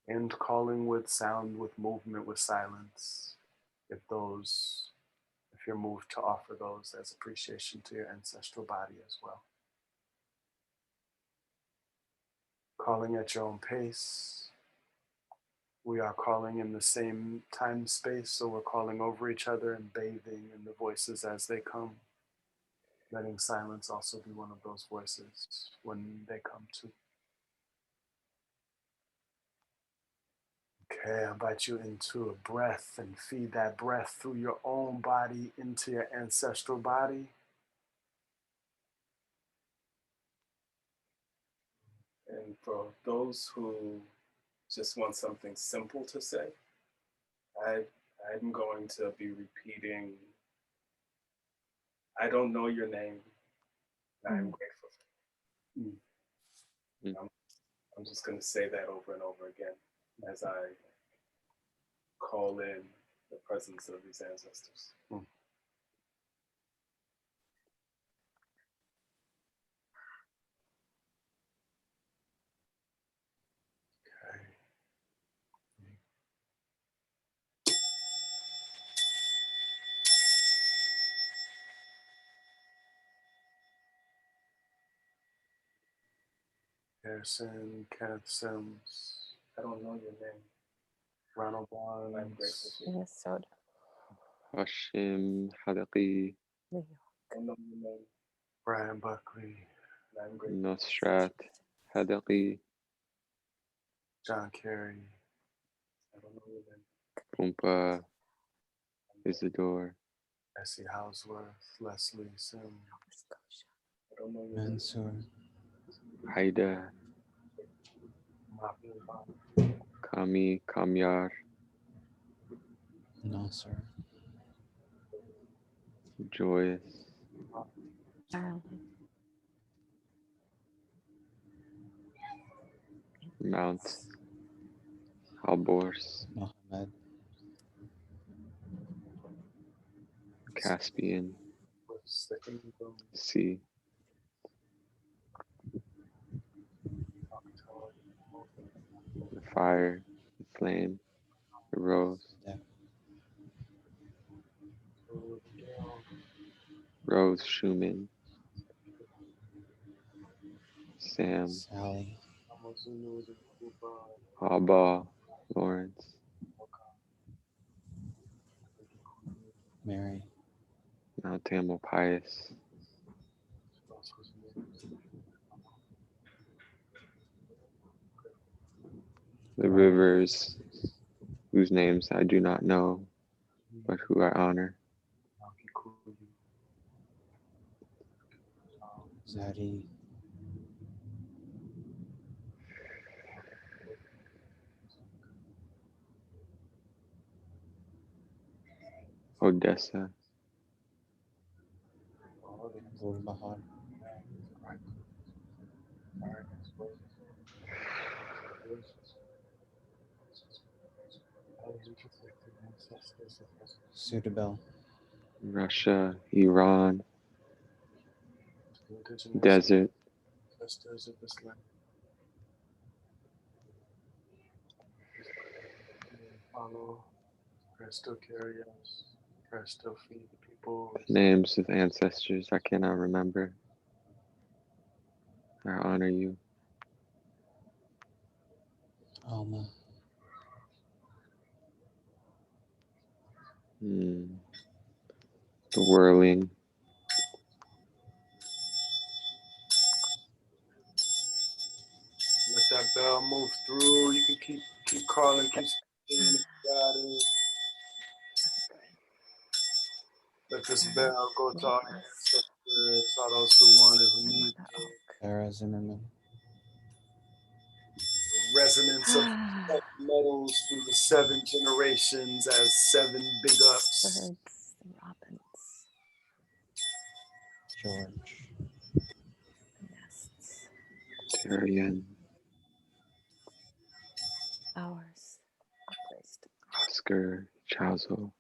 and calling with sound, with movement, with silence, if you're moved to offer those as appreciation to your ancestral body as well. Calling at your own pace. We are calling in the same time space, so we're calling over each other and bathing in the voices as they come. Letting silence also be one of those voices when they come to. Okay, I invite you into a breath and feed that breath through your own body into your ancestral body.
And for those who just want something simple to say, I'm going to be repeating, I don't know your name, and I'm grateful. I'm just going to say that over and over again as I call in the presence of these ancestors.
Harrison, Kenneth Sims,
I don't know your name.
Ronald
I'm
Barnes,
grateful for you.
Minnesota.
Hashim Halaqi,
New York.
I don't know your name.
Brian Buckley,
And I'm grateful.
Nosrat Halaqi,
John Kerry,
I don't know your name.
Pumpa Isidore,
Essie Houseworth, Leslie Sims,
Nova Scotia.
I don't know your name.
Mansour,
Haida, Kami Kamyar,
Nasser,
Joyous,
Ireland.
Mount Alborz,
Mohammed,
Caspian
Second
Sea, the fire, the flame, the rose, Rose Schumann, Sam,
Sally,
Haba, Lawrence,
Mary,
Mount Tamalpais, the rivers whose names I do not know, but who I honor.
Zari,
Odessa,
Gulbahar, Sudabel,
Russia, Iran, desert,
ancestors of this land. Follow, prayers still carry us, prayers still feed the people.
names of ancestors I cannot remember. I honor you.
Alma,
The whirling,
Let that bell move through. You can keep calling, keep speaking if you got it. Let this bell go to all your ancestors, all those who want it, who need it.
Sarah Zimmerman,
The resonance of metals through the 7 generations as 7 big ups.
Birds and robins.
George,
Nests.
Tyrion, Dr. Chowzo.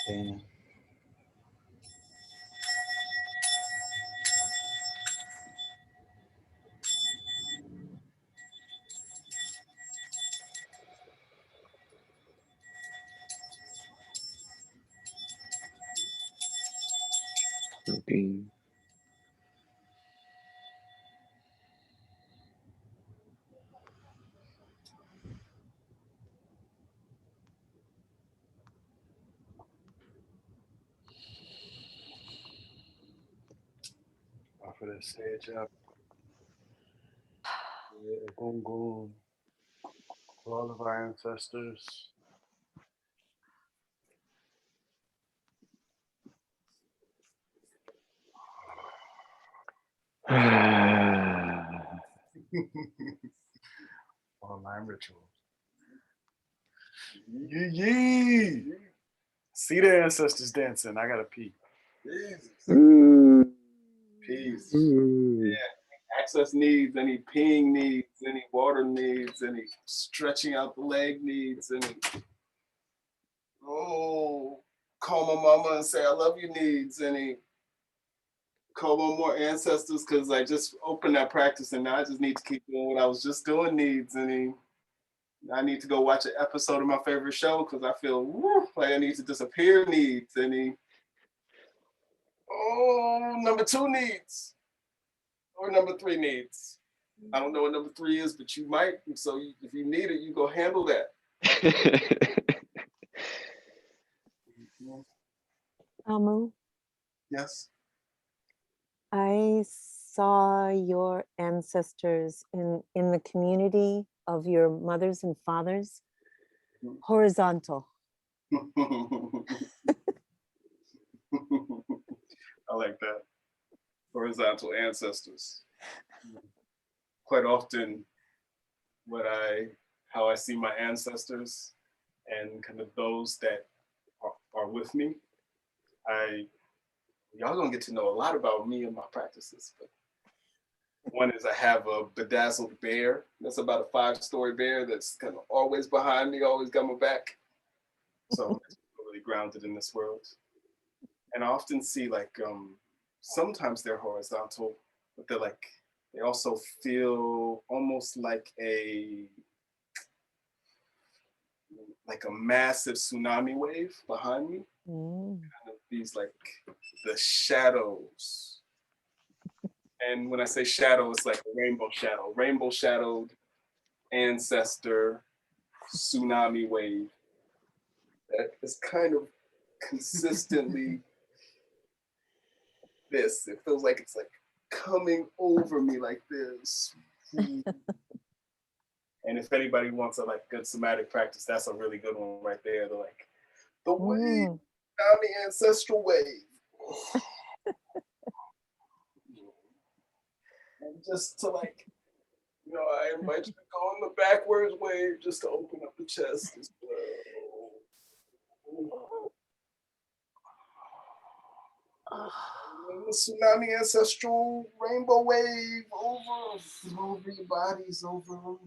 Dana.
Dean.
Offer the sage up. Gungun. To all of our ancestors. Online rituals. Yee yee. See the ancestors dancing. I gotta pee.
Ooh.
Peace.
Ooh.
Access needs, any peeing needs, any water needs, any stretching out the leg needs, any call my mama and say I love you needs, any call on more ancestors because I just opened that practice and now I just need to keep doing what I was just doing needs, any I need to go watch an episode of my favorite show because I feel like I need to disappear needs, any number 2 needs or number 3 needs. I don't know what number 3 is, but you might. So if you need it, you go handle that.
Amu,
Yes.
I saw your ancestors in the community of your mothers and fathers, horizontal.
I like that. Horizontal ancestors. Quite often, how I see my ancestors and kind of those that are with me, y'all gonna get to know a lot about me and my practices. But one is I have a bedazzled bear. That's about a 5-story bear that's kind of always behind me, always got my back. So I'm really grounded in this world. And I often see sometimes they're horizontal, but they also feel almost like a massive tsunami wave behind me. Kind of these the shadows. And when I say shadow, it's like a rainbow shadowed ancestor tsunami wave that is kind of consistently this. It feels like it's coming over me like this. And if anybody wants a good somatic practice, that's a really good one right there. They're the wave, the ancestral wave. And just to I invite you to go in the backwards wave just to open up the chest as well. And the tsunami ancestral rainbow wave over your bodies, over them.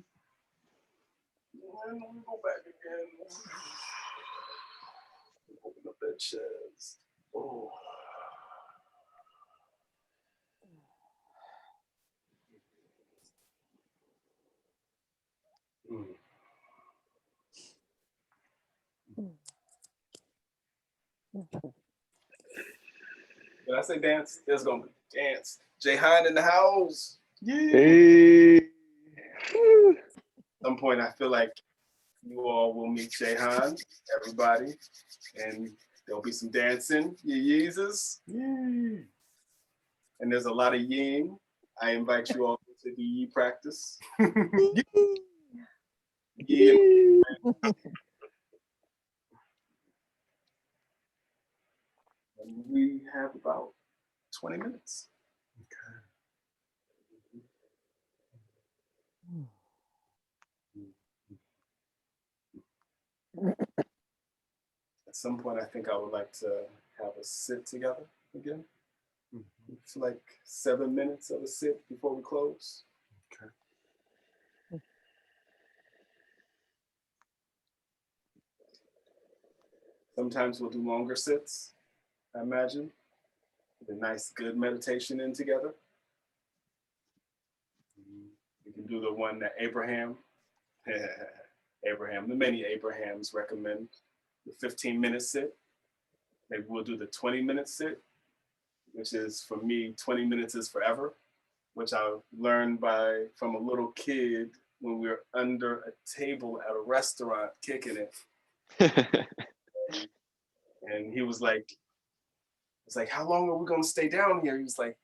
And we go back again. Open up that chest. Oh. When I say dance, there's gonna be dance. Jayhan in the house. Yeah.
Hey.
At some point, I feel like you all will meet Jayhan, everybody, and there'll be some dancing. Yeezes. Yeah. And there's a lot of yin. I invite you all to the yi practice. Yin. And we have about 20 minutes. At some point, I think I would like to have a sit together again. For 7 minutes of a sit before we close.
Okay.
Sometimes we'll do longer sits, I imagine. With a nice, good meditation in together. We can do the one that Abraham, the many Abrahams recommend, the 15-minute sit. Maybe we'll do the 20-minute sit, which is, for me, 20 minutes is forever, which I learned from a little kid when we were under a table at a restaurant kicking it. And he was like, how long are we gonna stay down here? He was like,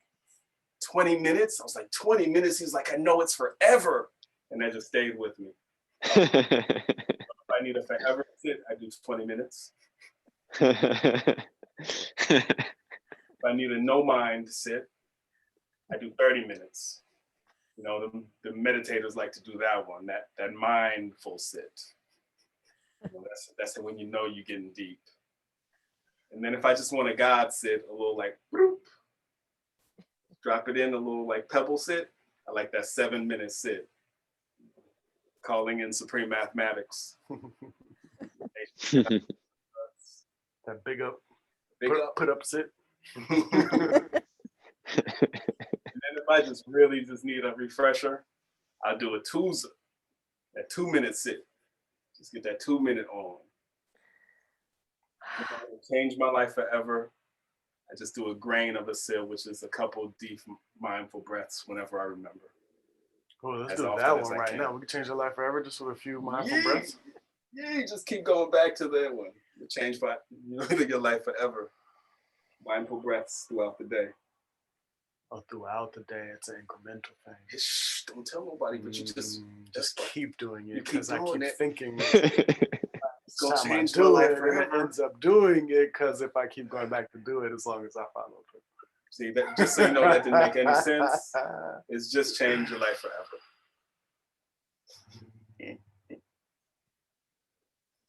20 minutes? I was like, 20 minutes? He was like, I know it's forever. And that just stayed with me. If I need a forever sit, I do 20 minutes. If I need a no mind sit, I do 30 minutes. You know, the meditators like to do that one, that mindful sit. You know, that's when you know you're getting deep. And then if I just want a God sit, a little like, bloop, drop it in, a little like pebble sit, I like that 7-minute sit. Calling in supreme mathematics.
That big up, put up sit.
And then if I just really need a refresher, I'll do a Tuza, that 2-minute sit. Just get that 2-minute on. Change my life forever. I just do a grain of a sit, which is a couple deep mindful breaths whenever I remember.
Oh, let's do that one right now. We can change your life forever just with a few mindful breaths.
Yeah, you just keep going back to that one. You change your life forever. Mindful breaths throughout the day.
Oh, throughout the day, it's an incremental thing.
Shh, don't tell nobody, but you
just keep doing it
because I keep
thinking
it's gonna change my life forever.
And it ends up doing it because if I keep going back to do it, as long as I follow through.
See, that, just so you know, that didn't make any sense. It's just change your life forever.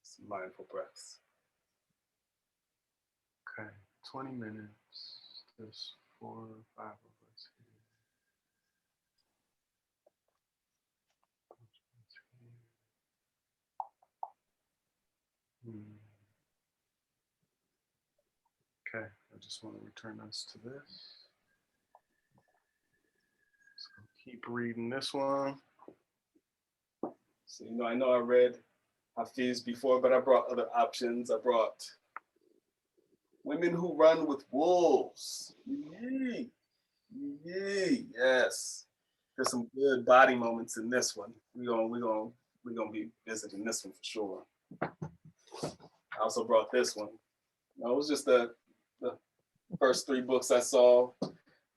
Some mindful breaths.
Okay, 20 minutes. There's 4 or 5 of us here. Okay, I just want to return us to this. So keep reading this one.
So, I know I read Hafiz before, but I brought other options. I brought women who run with wolves. Yee. Yes. There's some good body moments in this one. We're gonna be visiting this one for sure. I also brought this one. It was just the first 3 books I saw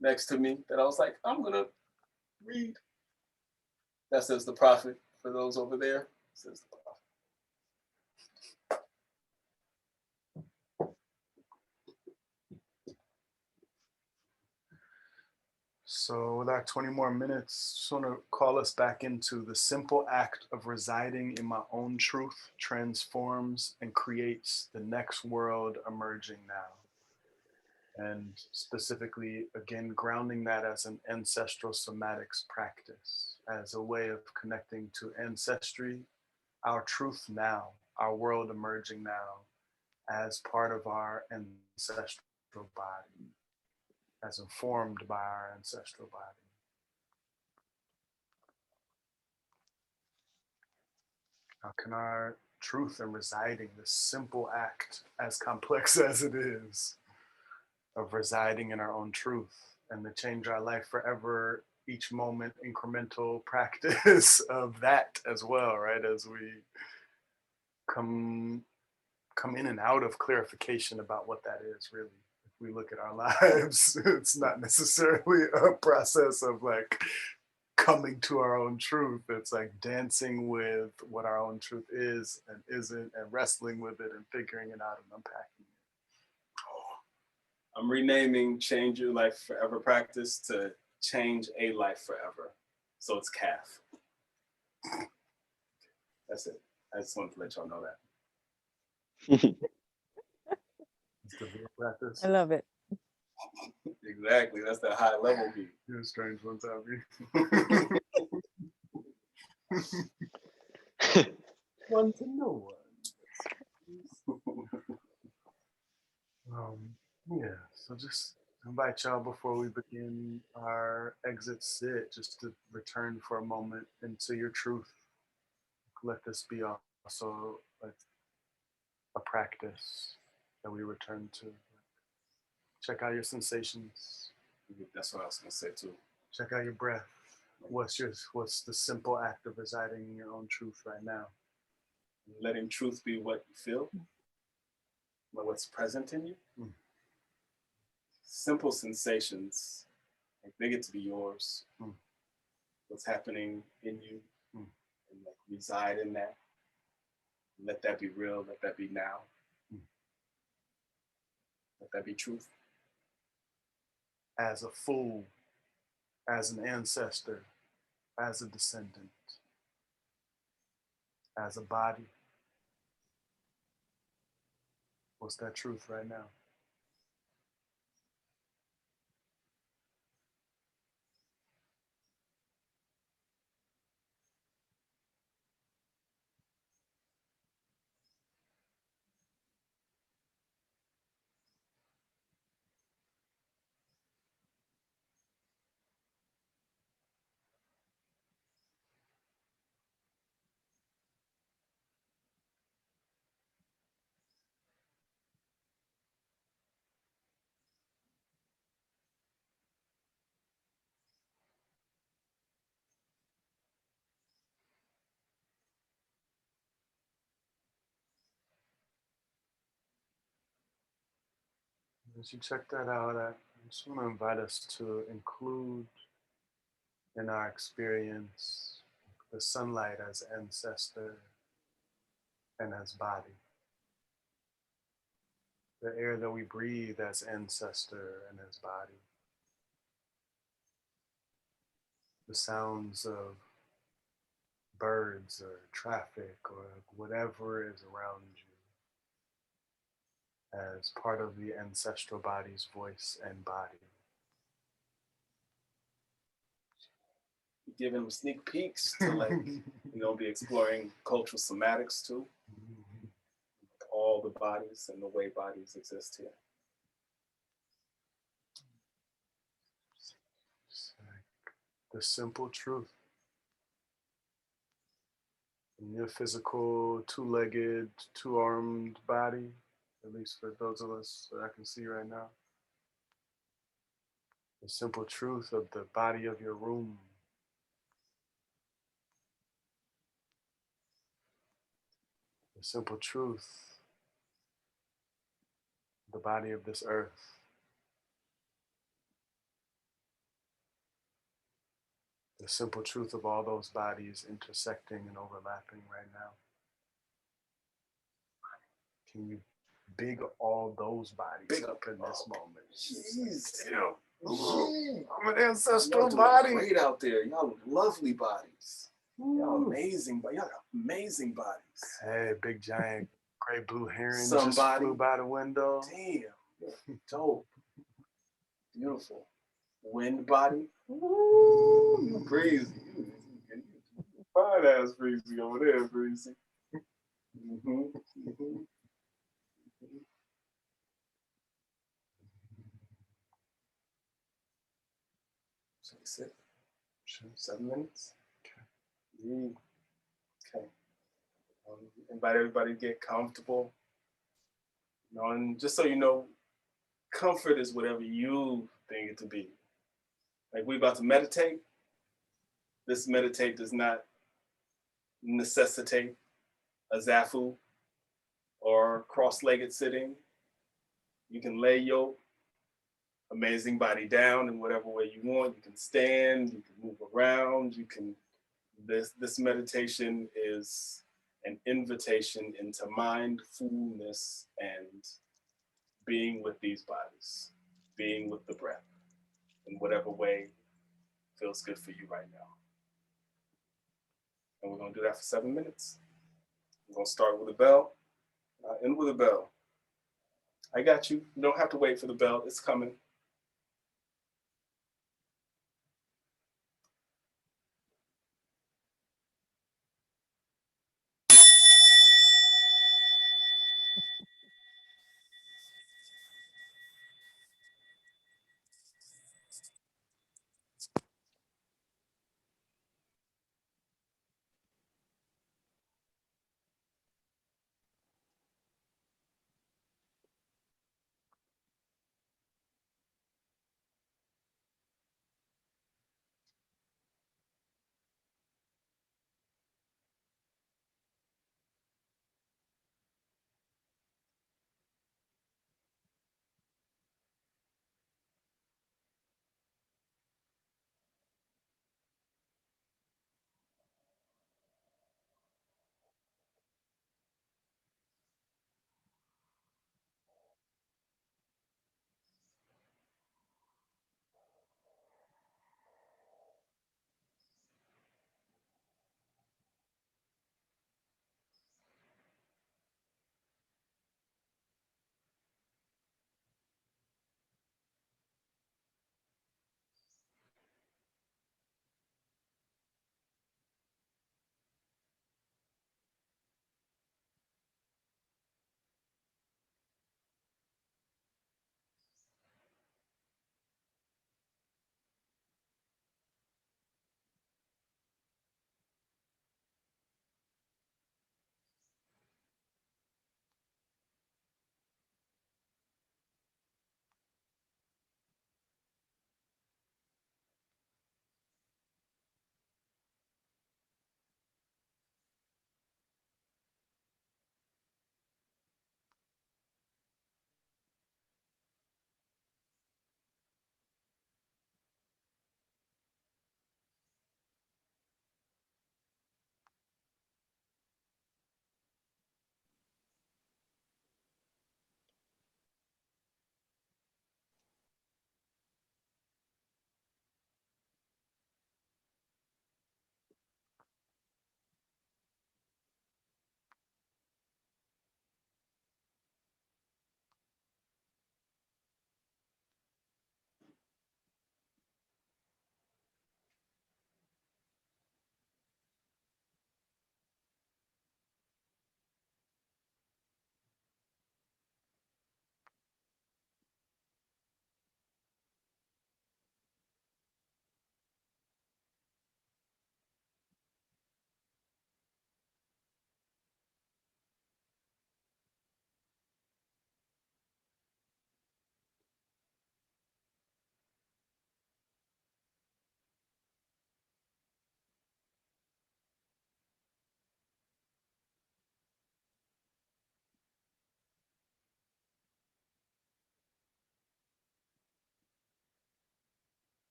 next to me that I was like, I'm gonna read. That says the prophet for those over there. Says the prophet.
So with our 20 more minutes, just want to call us back into the simple act of residing in my own truth transforms and creates the next world emerging now. And specifically, again, grounding that as an ancestral somatics practice, as a way of connecting to ancestry, our truth now, our world emerging now, as part of our ancestral body, as informed by our ancestral body. How can our truth and residing, this simple act, as complex as it is, of residing in our own truth and to change our life forever, each moment incremental practice of that as well, right? As we come in and out of clarification about what that is really. If we look at our lives, it's not necessarily a process of like coming to our own truth. It's like dancing with what our own truth is and isn't, and wrestling with it and figuring it out and unpacking it.
I'm renaming Change Your Life Forever practice to Change a Life Forever. So it's CAF. That's it. I just wanted to let y'all know that.
It's the real practice.
I love it.
Exactly. That's the high level beat.
You're a strange one, Tommy.
One to no one.
Yeah, so just invite y'all before we begin our exit sit, just to return for a moment into your truth. Let this be also like a practice that we return to. Check out your sensations.
That's what I was gonna say too.
Check out your breath. What's the simple act of residing in your own truth right now?
Letting truth be what you feel, what's present in you. Simple sensations, like they get to be yours. What's happening in you, and like reside in that. Let that be real. Let that be now. Let that be truth.
As a fool, as an ancestor, as a descendant, as a body. What's that truth right now? As you check that out, I just want to invite us to include in our experience the sunlight as ancestor and as body. The air that we breathe as ancestor and as body. The sounds of birds or traffic or whatever is around you as part of the ancestral body's voice and body.
Giving them sneak peeks to like, be exploring cultural somatics too. All the bodies and the way bodies exist here.
The simple truth. In your physical, two-legged, two-armed body, at least for those of us that I can see right now. The simple truth of the body of your room. The simple truth, the body of this earth. The simple truth of all those bodies intersecting and overlapping right now. Can you big all those bodies
Big
up in this moment?
Jeez.
Damn. I'm an ancestral body.
Great out there. Y'all lovely bodies. Y'all amazing, but y'all got amazing bodies.
Hey, big giant gray blue heron
Somebody
just flew by the window.
Damn. Dope. Beautiful. Wind body. Ooh, you breezy. Fine ass breezy over there, breezy. Should we sit?
Sure.
7 minutes?
Okay.
Okay. Invite everybody to get comfortable. And just so you know, comfort is whatever you think it to be. Like we're about to meditate. This meditate does not necessitate a zafu or cross-legged sitting. You can lay your amazing body down in whatever way you want. You can stand, you can move around, this meditation is an invitation into mindfulness and being with these bodies, being with the breath in whatever way feels good for you right now. And we're gonna do that for 7 minutes. We're gonna start with a bell, end with a bell. I got you. You don't have to wait for the bell, it's coming.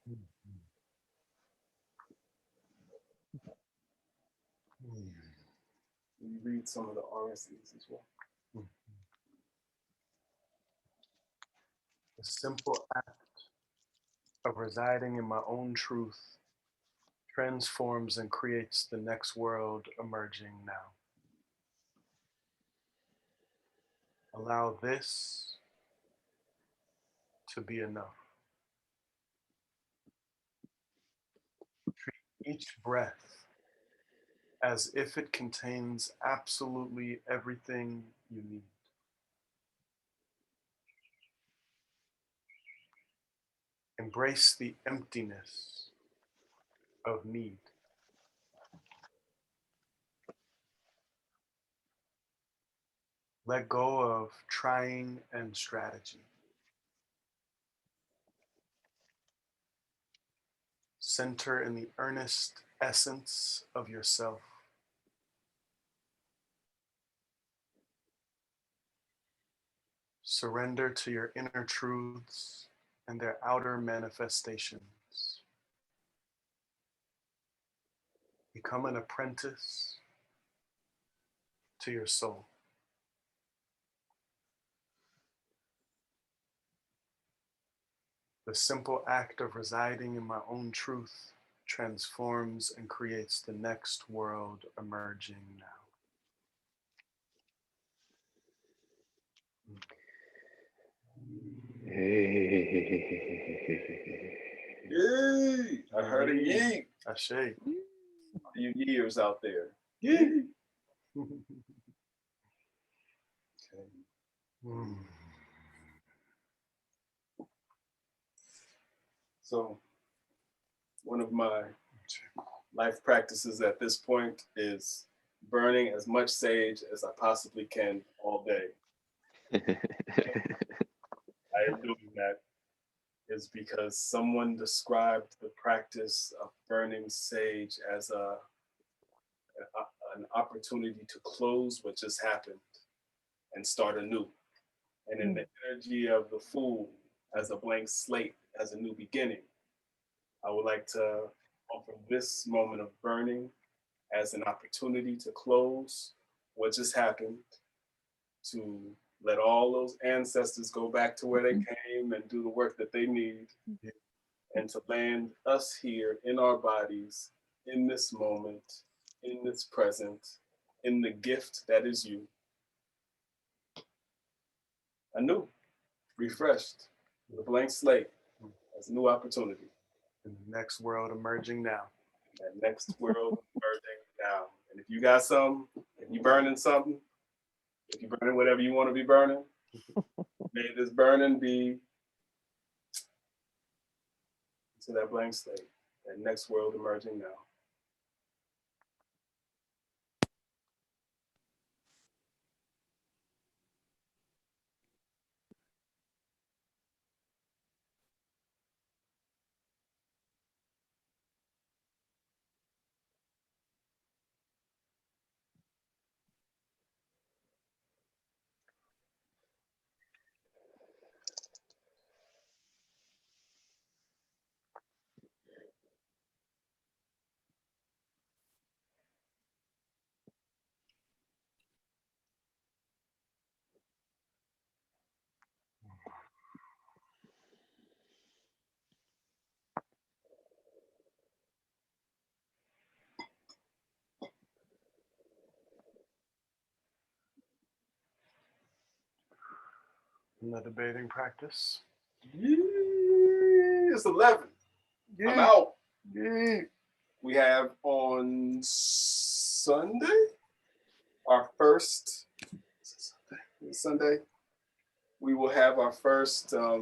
You read some of the RSEs as well.
The simple act of residing in my own truth transforms and creates the next world emerging now. Allow this to be enough. Treat each breath as if it contains absolutely everything you need. Embrace the emptiness of need. Let go of trying and strategy. Center in the earnest essence of yourself. Surrender to your inner truths and their outer manifestations. Become an apprentice to your soul. The simple act of residing in my own truth transforms and creates the next world emerging now.
Yay! I heard a yee.
Ashe.
You years out there.
Yee.
So, one of my life practices at this point is burning as much sage as I possibly can all day. I am doing that is because someone described the practice of burning sage as an opportunity to close what just happened and start anew. And in the energy of the fool as a blank slate, as a new beginning, I would like to offer this moment of burning as an opportunity to close what just happened, to let all those ancestors go back to where they came and do the work that they need, and to land us here in our bodies, in this moment, in this present, in the gift that is you. Anew, refreshed, with a blank slate, as a new opportunity.
And the next world emerging now.
That next world emerging now. And if you got something, if you burning something, if you burning whatever you want to be burning, may this burning be to that blank slate, that next world emerging now.
The debating practice.
It's 11.
Yeah.
I'm out.
Yeah.
We have on Sunday our first Sunday. We will have our first what are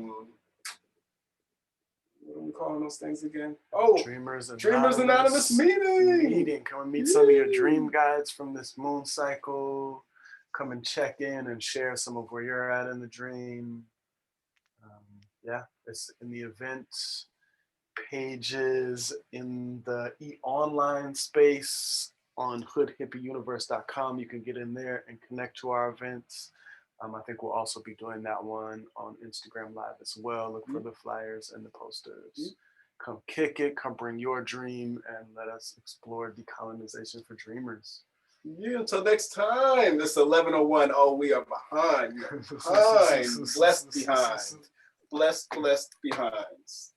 we calling those things again? Oh,
Dreamers
Anonymous meeting.
Come and meet some of your dream guides from this moon cycle. Come and check in and share some of where you're at in the dream. It's in the events pages in the online space on hoodhippieuniverse.com. You can get in there and connect to our events. I think we'll also be doing that one on Instagram Live as well. Look for the flyers and the posters. Come kick it, come bring your dream, and let us explore decolonization for dreamers.
Yeah, until next time. This 11:01. Oh, we are behind. We are behind. Blessed behind. Blessed behinds.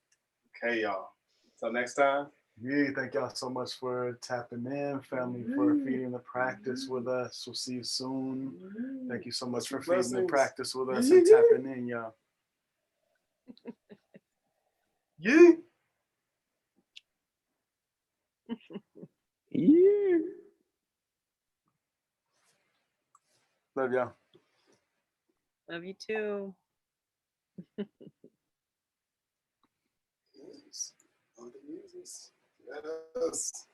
Okay, y'all. Until next time.
Yeah, thank y'all so much for tapping in, family, for feeding the practice with us. We'll see you soon. Thank you so much for feeding the practice with us and tapping in, y'all. Yeah.
Yeah.
Love y'all.
Love you too.
Yes. Oh, the muses. Yes.